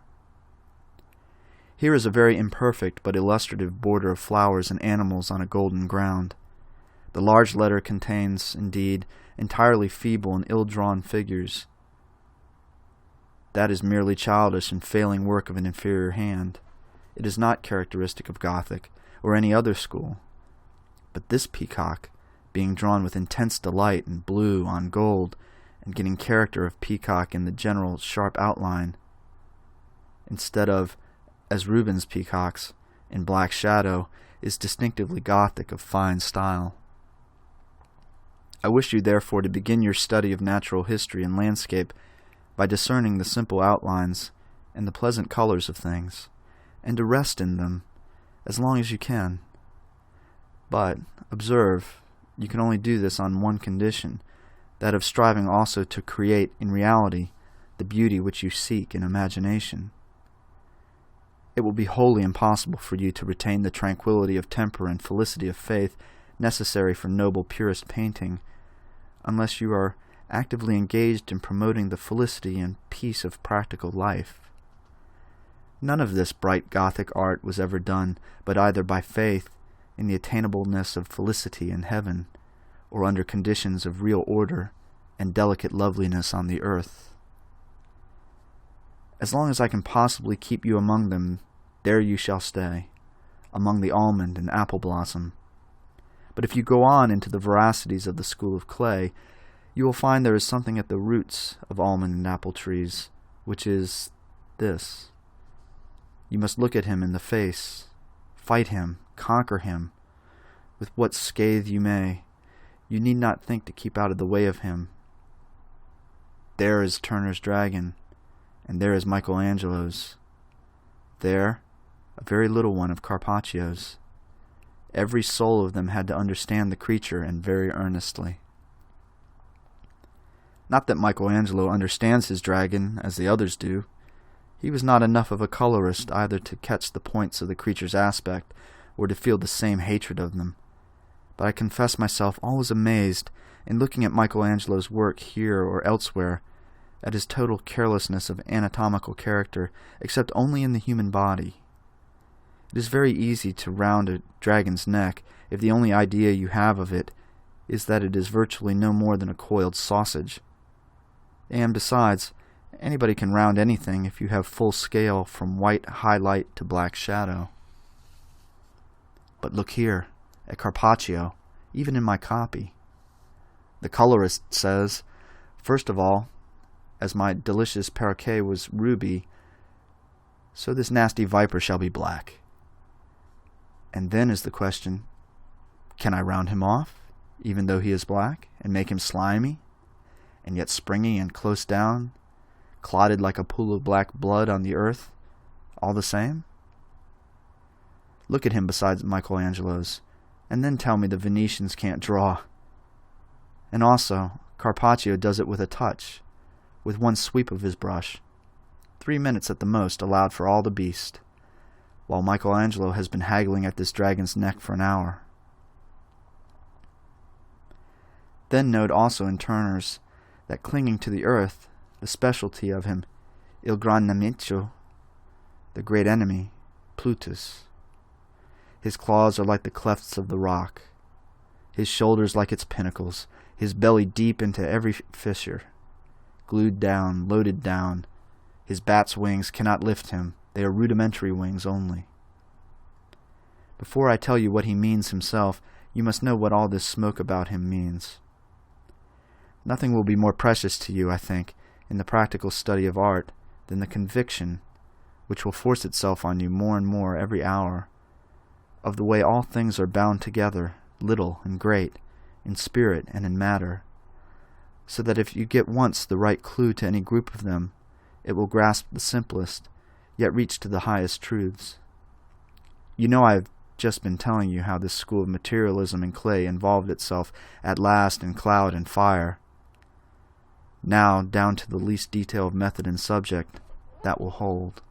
Here is a very imperfect but illustrative border of flowers and animals on a golden ground. The large letter contains, indeed, entirely feeble and ill-drawn figures. That is merely childish and failing work of an inferior hand. It is not characteristic of Gothic, or any other school. But this peacock, being drawn with intense delight in blue on gold, and getting character of peacock in the general sharp outline, instead of, as Rubens' peacocks, in black shadow, is distinctively Gothic of fine style. I wish you therefore to begin your study of natural history and landscape by discerning the simple outlines and the pleasant colors of things, and to rest in them as long as you can. But, observe, you can only do this on one condition, that of striving also to create in reality the beauty which you seek in imagination. It will be wholly impossible for you to retain the tranquillity of temper and felicity of faith necessary for noble purist painting, unless you are actively engaged in promoting the felicity and peace of practical life. None of this bright Gothic art was ever done but either by faith in the attainableness of felicity in heaven, or under conditions of real order and delicate loveliness on the earth. As long as I can possibly keep you among them, there you shall stay, among the almond and apple blossom. But if you go on into the veracities of the school of clay, you will find there is something at the roots of almond and apple trees, which is this. You must look at him in the face, fight him, conquer him, with what scathe you may. You need not think to keep out of the way of him. There is Turner's dragon, and there is Michelangelo's. There, a very little one of Carpaccio's. Every soul of them had to understand the creature, and very earnestly. Not that Michelangelo understands his dragon, as the others do. He was not enough of a colorist either to catch the points of the creature's aspect, or to feel the same hatred of them. But I confess myself always amazed, in looking at Michelangelo's work here or elsewhere, at his total carelessness of anatomical character, except only in the human body. It is very easy to round a dragon's neck if the only idea you have of it is that it is virtually no more than a coiled sausage. And besides, anybody can round anything if you have full scale from white highlight to black shadow. But look here, at Carpaccio, even in my copy. The colorist says, first of all, as my delicious perroquet was ruby, so this nasty viper shall be black. And then is the question, can I round him off, even though he is black, and make him slimy, and yet springy and close down, clotted like a pool of black blood on the earth, all the same? Look at him beside Michelangelo's, and then tell me the Venetians can't draw. And also, Carpaccio does it with a touch, with one sweep of his brush. 3 minutes at the most allowed for all the beast, while Michelangelo has been haggling at this dragon's neck for an hour. Then note also in Turner's that clinging to the earth, the specialty of him, Il Gran Nemico, the great enemy, Plutus. His claws are like the clefts of the rock, his shoulders like its pinnacles, his belly deep into every fissure, glued down, loaded down. His bat's wings cannot lift him, they are rudimentary wings only. Before I tell you what he means himself, you must know what all this smoke about him means. Nothing will be more precious to you, I think, in the practical study of art than the conviction, which will force itself on you more and more every hour, of the way all things are bound together, little and great, in spirit and in matter, so that if you get once the right clue to any group of them, it will grasp the simplest, yet reach to the highest truths. You know I have just been telling you how this school of materialism in clay involved itself at last in cloud and fire. Now, down to the least detail of method and subject, that will hold.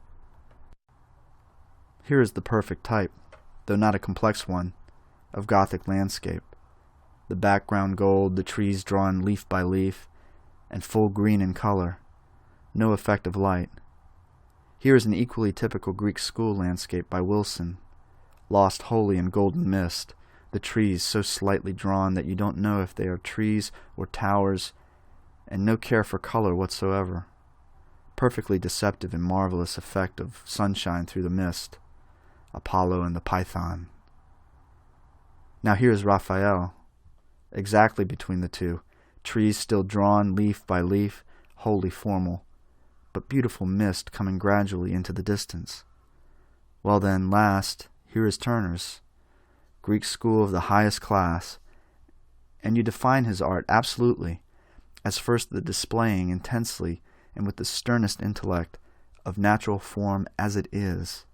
Here is the perfect type, though not a complex one, of Gothic landscape. The background gold, the trees drawn leaf by leaf, and full green in color, no effect of light. Here is an equally typical Greek school landscape by Wilson, lost wholly in golden mist, the trees so slightly drawn that you don't know if they are trees or towers, and no care for color whatsoever. Perfectly deceptive and marvelous effect of sunshine through the mist. Apollo and the Python. Now here is Raphael, exactly between the two, trees still drawn leaf by leaf, wholly formal, but beautiful mist coming gradually into the distance. Well then, last, here is Turner's, Greek school of the highest class, and you define his art absolutely as first the displaying intensely and with the sternest intellect of natural form as it is,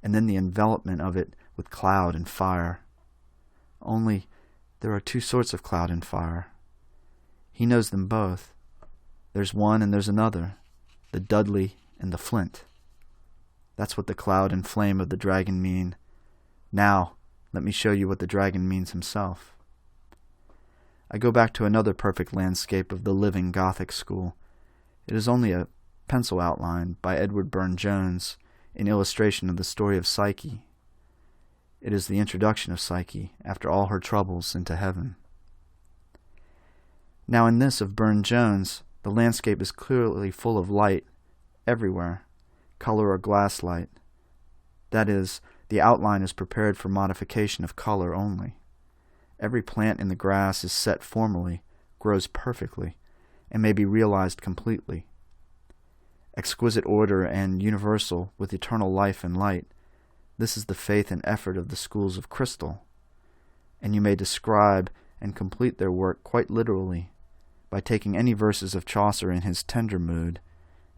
and then the envelopment of it with cloud and fire. Only there are two sorts of cloud and fire. He knows them both. There's one and there's another, the Dudley and the Flint. That's what the cloud and flame of the dragon mean. Now, let me show you what the dragon means himself. I go back to another perfect landscape of the living Gothic school. It is only a pencil outline by Edward Burne-Jones in illustration of the story of Psyche. It is the introduction of Psyche, after all her troubles, into heaven. Now in this of Burne-Jones, the landscape is clearly full of light everywhere, color or glass light. That is, the outline is prepared for modification of color only. Every plant in the grass is set formally, grows perfectly, and may be realized completely. Exquisite order and universal with eternal life and light, this is the faith and effort of the schools of crystal, and you may describe and complete their work quite literally by taking any verses of Chaucer in his tender mood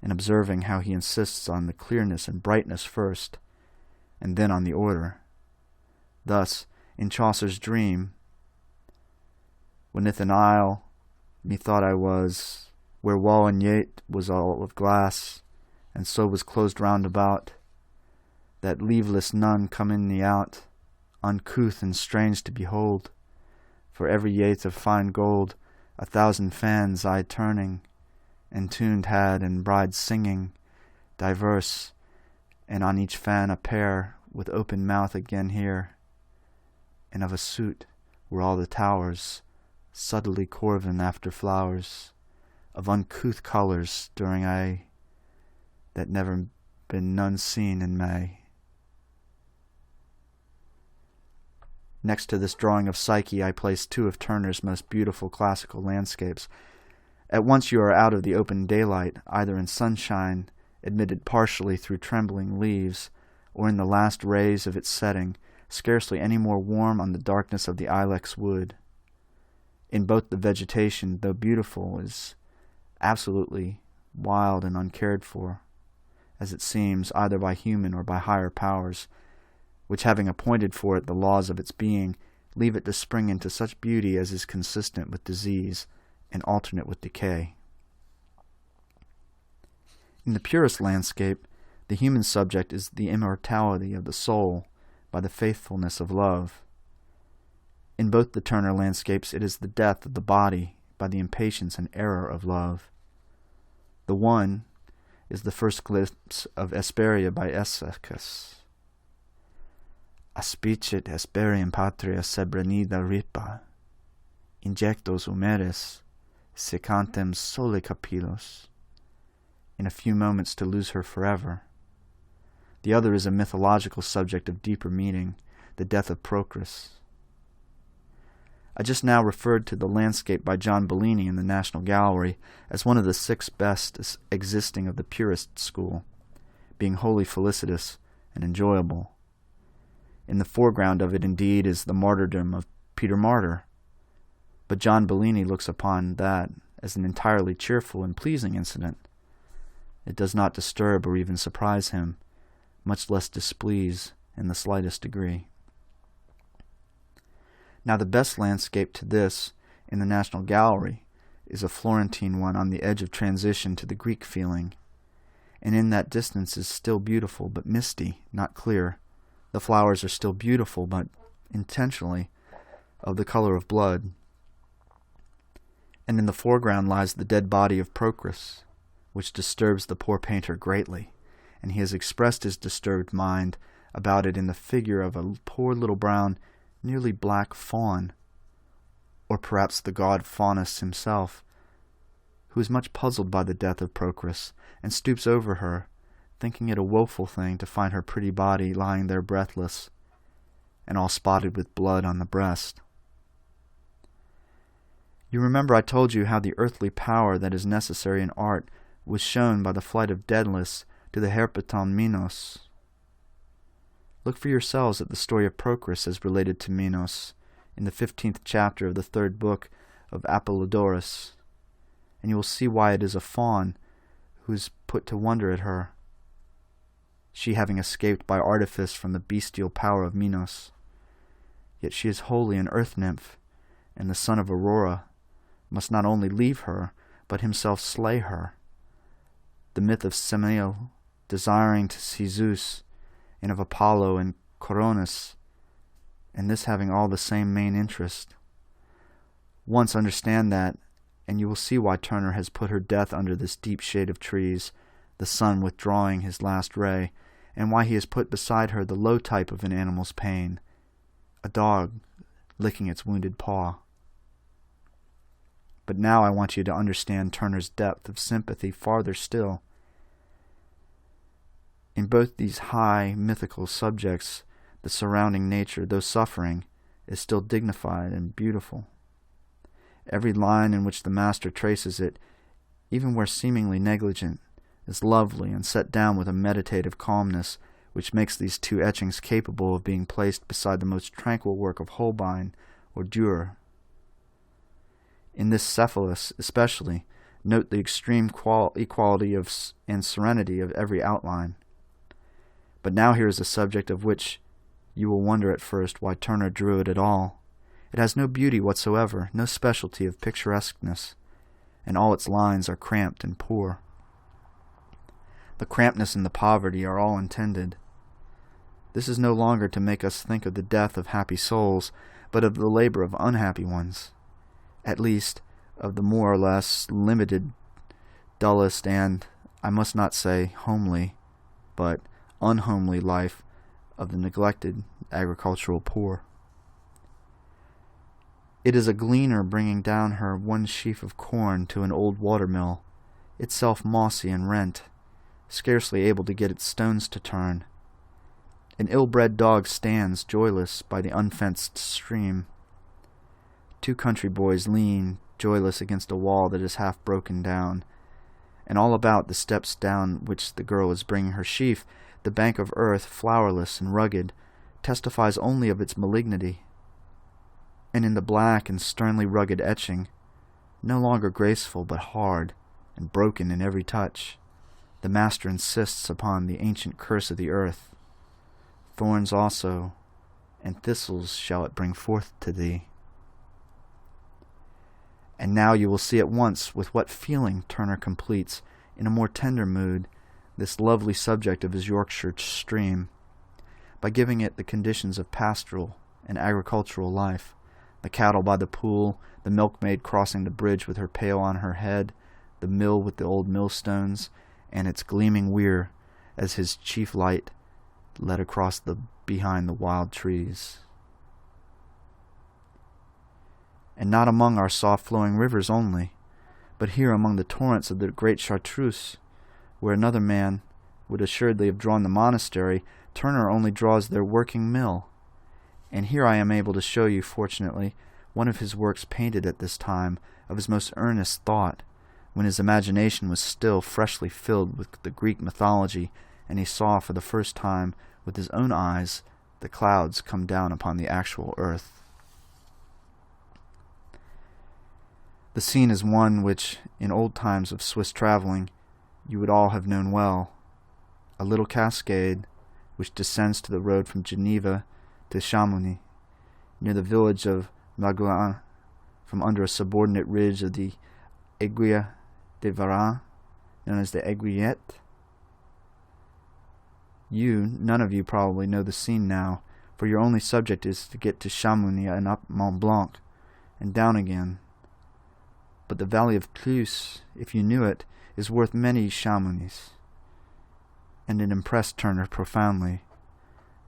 and observing how he insists on the clearness and brightness first, and then on the order. Thus, in Chaucer's Dream, "Within an isle, methought I was, where wall and yet was all of glass, and so was closed round about, that leaveless none come in me out, uncouth and strange to behold, for every yet of fine gold, 1,000 fans I turning, and tuned had and brides singing, diverse, and on each fan a pair, with open mouth again here, and of a suit were all the towers, subtly corven after flowers, of uncouth colours during I, that never been none seen in May." Next to this drawing of Psyche I place two of Turner's most beautiful classical landscapes, At once you are out of the open daylight, either in sunshine, admitted partially through trembling leaves, or in the last rays of its setting, scarcely any more warm on the darkness of the ilex wood. In both the vegetation, though beautiful, is absolutely wild and uncared for, as it seems, either by human or by higher powers, which, having appointed for it the laws of its being, leave it to spring into such beauty as is consistent with disease and alternate with decay. In the purest landscape, the human subject is the immortality of the soul by the faithfulness of love. In both the Turner landscapes, it is the death of the body by the impatience and error of love. The one is the first glimpse of Hesperia by Essecus. Aspicit Hesperiam patria sebrenida ripa, injectos humeres, secantem sole capillos. In a few moments to lose her forever. The other is a mythological subject of deeper meaning, the death of Proteus. I just now referred to the landscape by John Bellini in the National Gallery as one of the 6 best existing of the purist school, being wholly felicitous and enjoyable. In the foreground of it, indeed, is the martyrdom of Peter Martyr, but John Bellini looks upon that as an entirely cheerful and pleasing incident. It does not disturb or even surprise him, much less displease in the slightest degree. Now the best landscape to this in the National Gallery is a Florentine one on the edge of transition to the Greek feeling, and in that distance is still beautiful but misty, not clear. The flowers are still beautiful but intentionally of the color of blood. And in the foreground lies the dead body of Procrus, which disturbs the poor painter greatly, and he has expressed his disturbed mind about it in the figure of a poor little brown, nearly black faun, or perhaps the god Faunus himself, who is much puzzled by the death of Procrus, and stoops over her, thinking it a woeful thing to find her pretty body lying there breathless, and all spotted with blood on the breast. You remember I told you how the earthly power that is necessary in art was shown by the flight of Daedalus to the Herpeton Minos. Look for yourselves at the story of Procrus as related to Minos in the 15th chapter of the 3rd book of Apollodorus, and you will see why it is a faun who is put to wonder at her, she having escaped by artifice from the bestial power of Minos. Yet she is wholly an earth nymph, and the son of Aurora must not only leave her, but himself slay her. The myth of Samael desiring to see Zeus, and of Apollo and Coronis, and this having all the same main interest. Once understand that, and you will see why Turner has put her death under this deep shade of trees, the sun withdrawing his last ray, and why he has put beside her the low type of an animal's pain, a dog licking its wounded paw. But now I want you to understand Turner's depth of sympathy farther still. In both these high mythical subjects, the surrounding nature, though suffering, is still dignified and beautiful. Every line in which the master traces it, even where seemingly negligent, is lovely and set down with a meditative calmness which makes these 2 etchings capable of being placed beside the most tranquil work of Holbein or Dürer. In this Cephalus, especially, note the extreme equality and serenity of every outline. But now here is a subject of which you will wonder at first why Turner drew it at all. It has no beauty whatsoever, no specialty of picturesqueness, and all its lines are cramped and poor. The crampedness and the poverty are all intended. This is no longer to make us think of the death of happy souls, but of the labor of unhappy ones, at least of the more or less limited, dullest, and, I must not say homely, but unhomely life of the neglected agricultural poor. It is a gleaner bringing down her one sheaf of corn to an old watermill, itself mossy and rent, scarcely able to get its stones to turn. An ill-bred dog stands joyless by the unfenced stream. Two country boys lean, joyless, against a wall that is half broken down, and all about the steps down which the girl is bringing her sheaf, the bank of earth, flowerless and rugged, testifies only of its malignity. And in the black and sternly rugged etching, no longer graceful but hard and broken in every touch, the master insists upon the ancient curse of the earth. Thorns also, and thistles shall it bring forth to thee. And now you will see at once with what feeling Turner completes, in a more tender mood, this lovely subject of his Yorkshire stream, by giving it the conditions of pastoral and agricultural life, the cattle by the pool, the milkmaid crossing the bridge with her pail on her head, the mill with the old millstones, and its gleaming weir as his chief light led across behind the wild trees. And not among our soft-flowing rivers only, but here among the torrents of the great Chartreuse, where another man would assuredly have drawn the monastery, Turner only draws their working mill. And here I am able to show you, fortunately, one of his works painted at this time of his most earnest thought, when his imagination was still freshly filled with the Greek mythology, and he saw for the first time with his own eyes the clouds come down upon the actual earth. The scene is one which, in old times of Swiss traveling, you would all have known well. A little cascade, which descends to the road from Geneva to Chamonix, near the village of Magouin, from under a subordinate ridge of the Aiguille de Varan, known as the Aiguillette. None of you probably know the scene now, for your only subject is to get to Chamonix and up Mont Blanc, and down again. But the valley of Cluse, if you knew it, is worth many Chamonix, and it impressed Turner profoundly.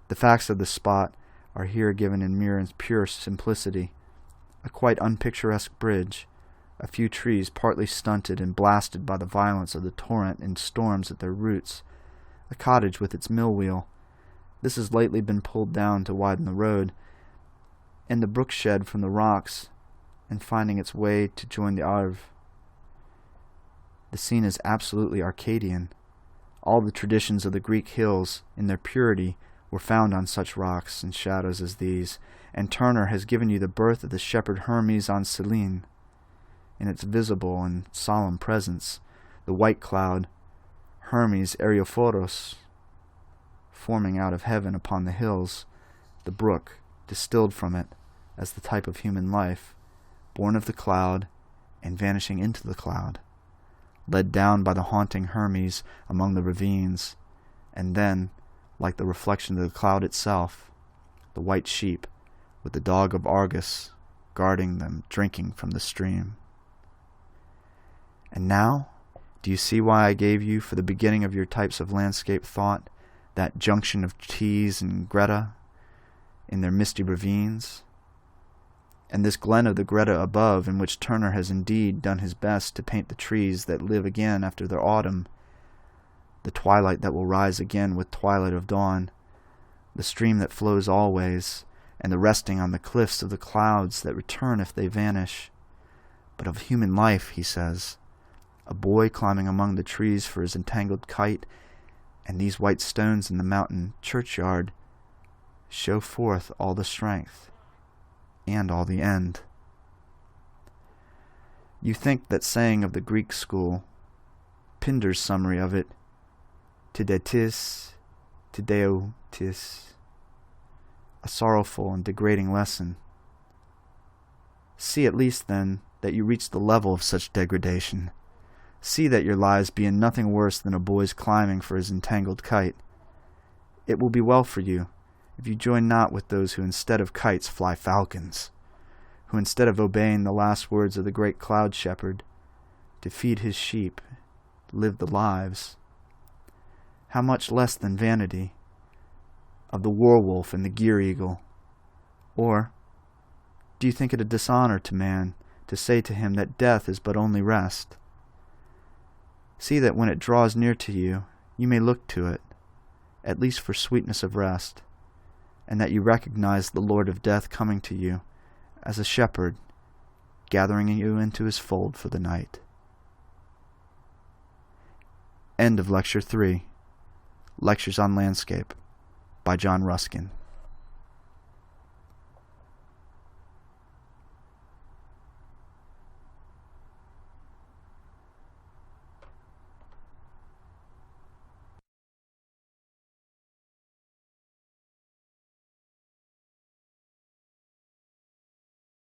The facts of the spot are here given in mere and pure simplicity. A quite unpicturesque bridge, a few trees partly stunted and blasted by the violence of the torrent in storms at their roots, a cottage with its mill wheel. This has lately been pulled down to widen the road, and the brook shed from the rocks and finding its way to join the Arve. The scene is absolutely Arcadian. All the traditions of the Greek hills, in their purity, were found on such rocks and shadows as these, and Turner has given you the birth of the shepherd Hermes on Selene. In its visible and solemn presence, the white cloud, Hermes Areophoros, forming out of heaven upon the hills, the brook, distilled from it, as the type of human life, born of the cloud and vanishing into the cloud, led down by the haunting Hermes among the ravines, and then, like the reflection of the cloud itself, the white sheep, with the dog of Argus, guarding them, drinking from the stream. And now, do you see why I gave you, for the beginning of your types of landscape thought, that junction of Tees and Greta in their misty ravines? And this glen of the Greta above, in which Turner has indeed done his best to paint the trees that live again after their autumn, the twilight that will rise again with twilight of dawn, the stream that flows always, and the resting on the cliffs of the clouds that return if they vanish. But of human life, he says, a boy climbing among the trees for his entangled kite, and these white stones in the mountain churchyard show forth all the strength and all the end. You think that saying of the Greek school, Pindar's summary of it, Tidetis, Tideotis, a sorrowful and degrading lesson. See at least, then, that you reach the level of such degradation. See that your lives be in nothing worse than a boy's climbing for his entangled kite. It will be well for you if you join not with those who instead of kites fly falcons, who instead of obeying the last words of the great cloud shepherd, to feed his sheep, live the lives, how much less than vanity, of the war-wolf and the gear-eagle? Or do you think it a dishonor to man to say to him that death is but only rest? See that when it draws near to you, you may look to it, at least for sweetness of rest, and that you recognize the Lord of Death coming to you, as a shepherd, gathering you into his fold for the night. End of Lecture 3. Lectures on Landscape by John Ruskin.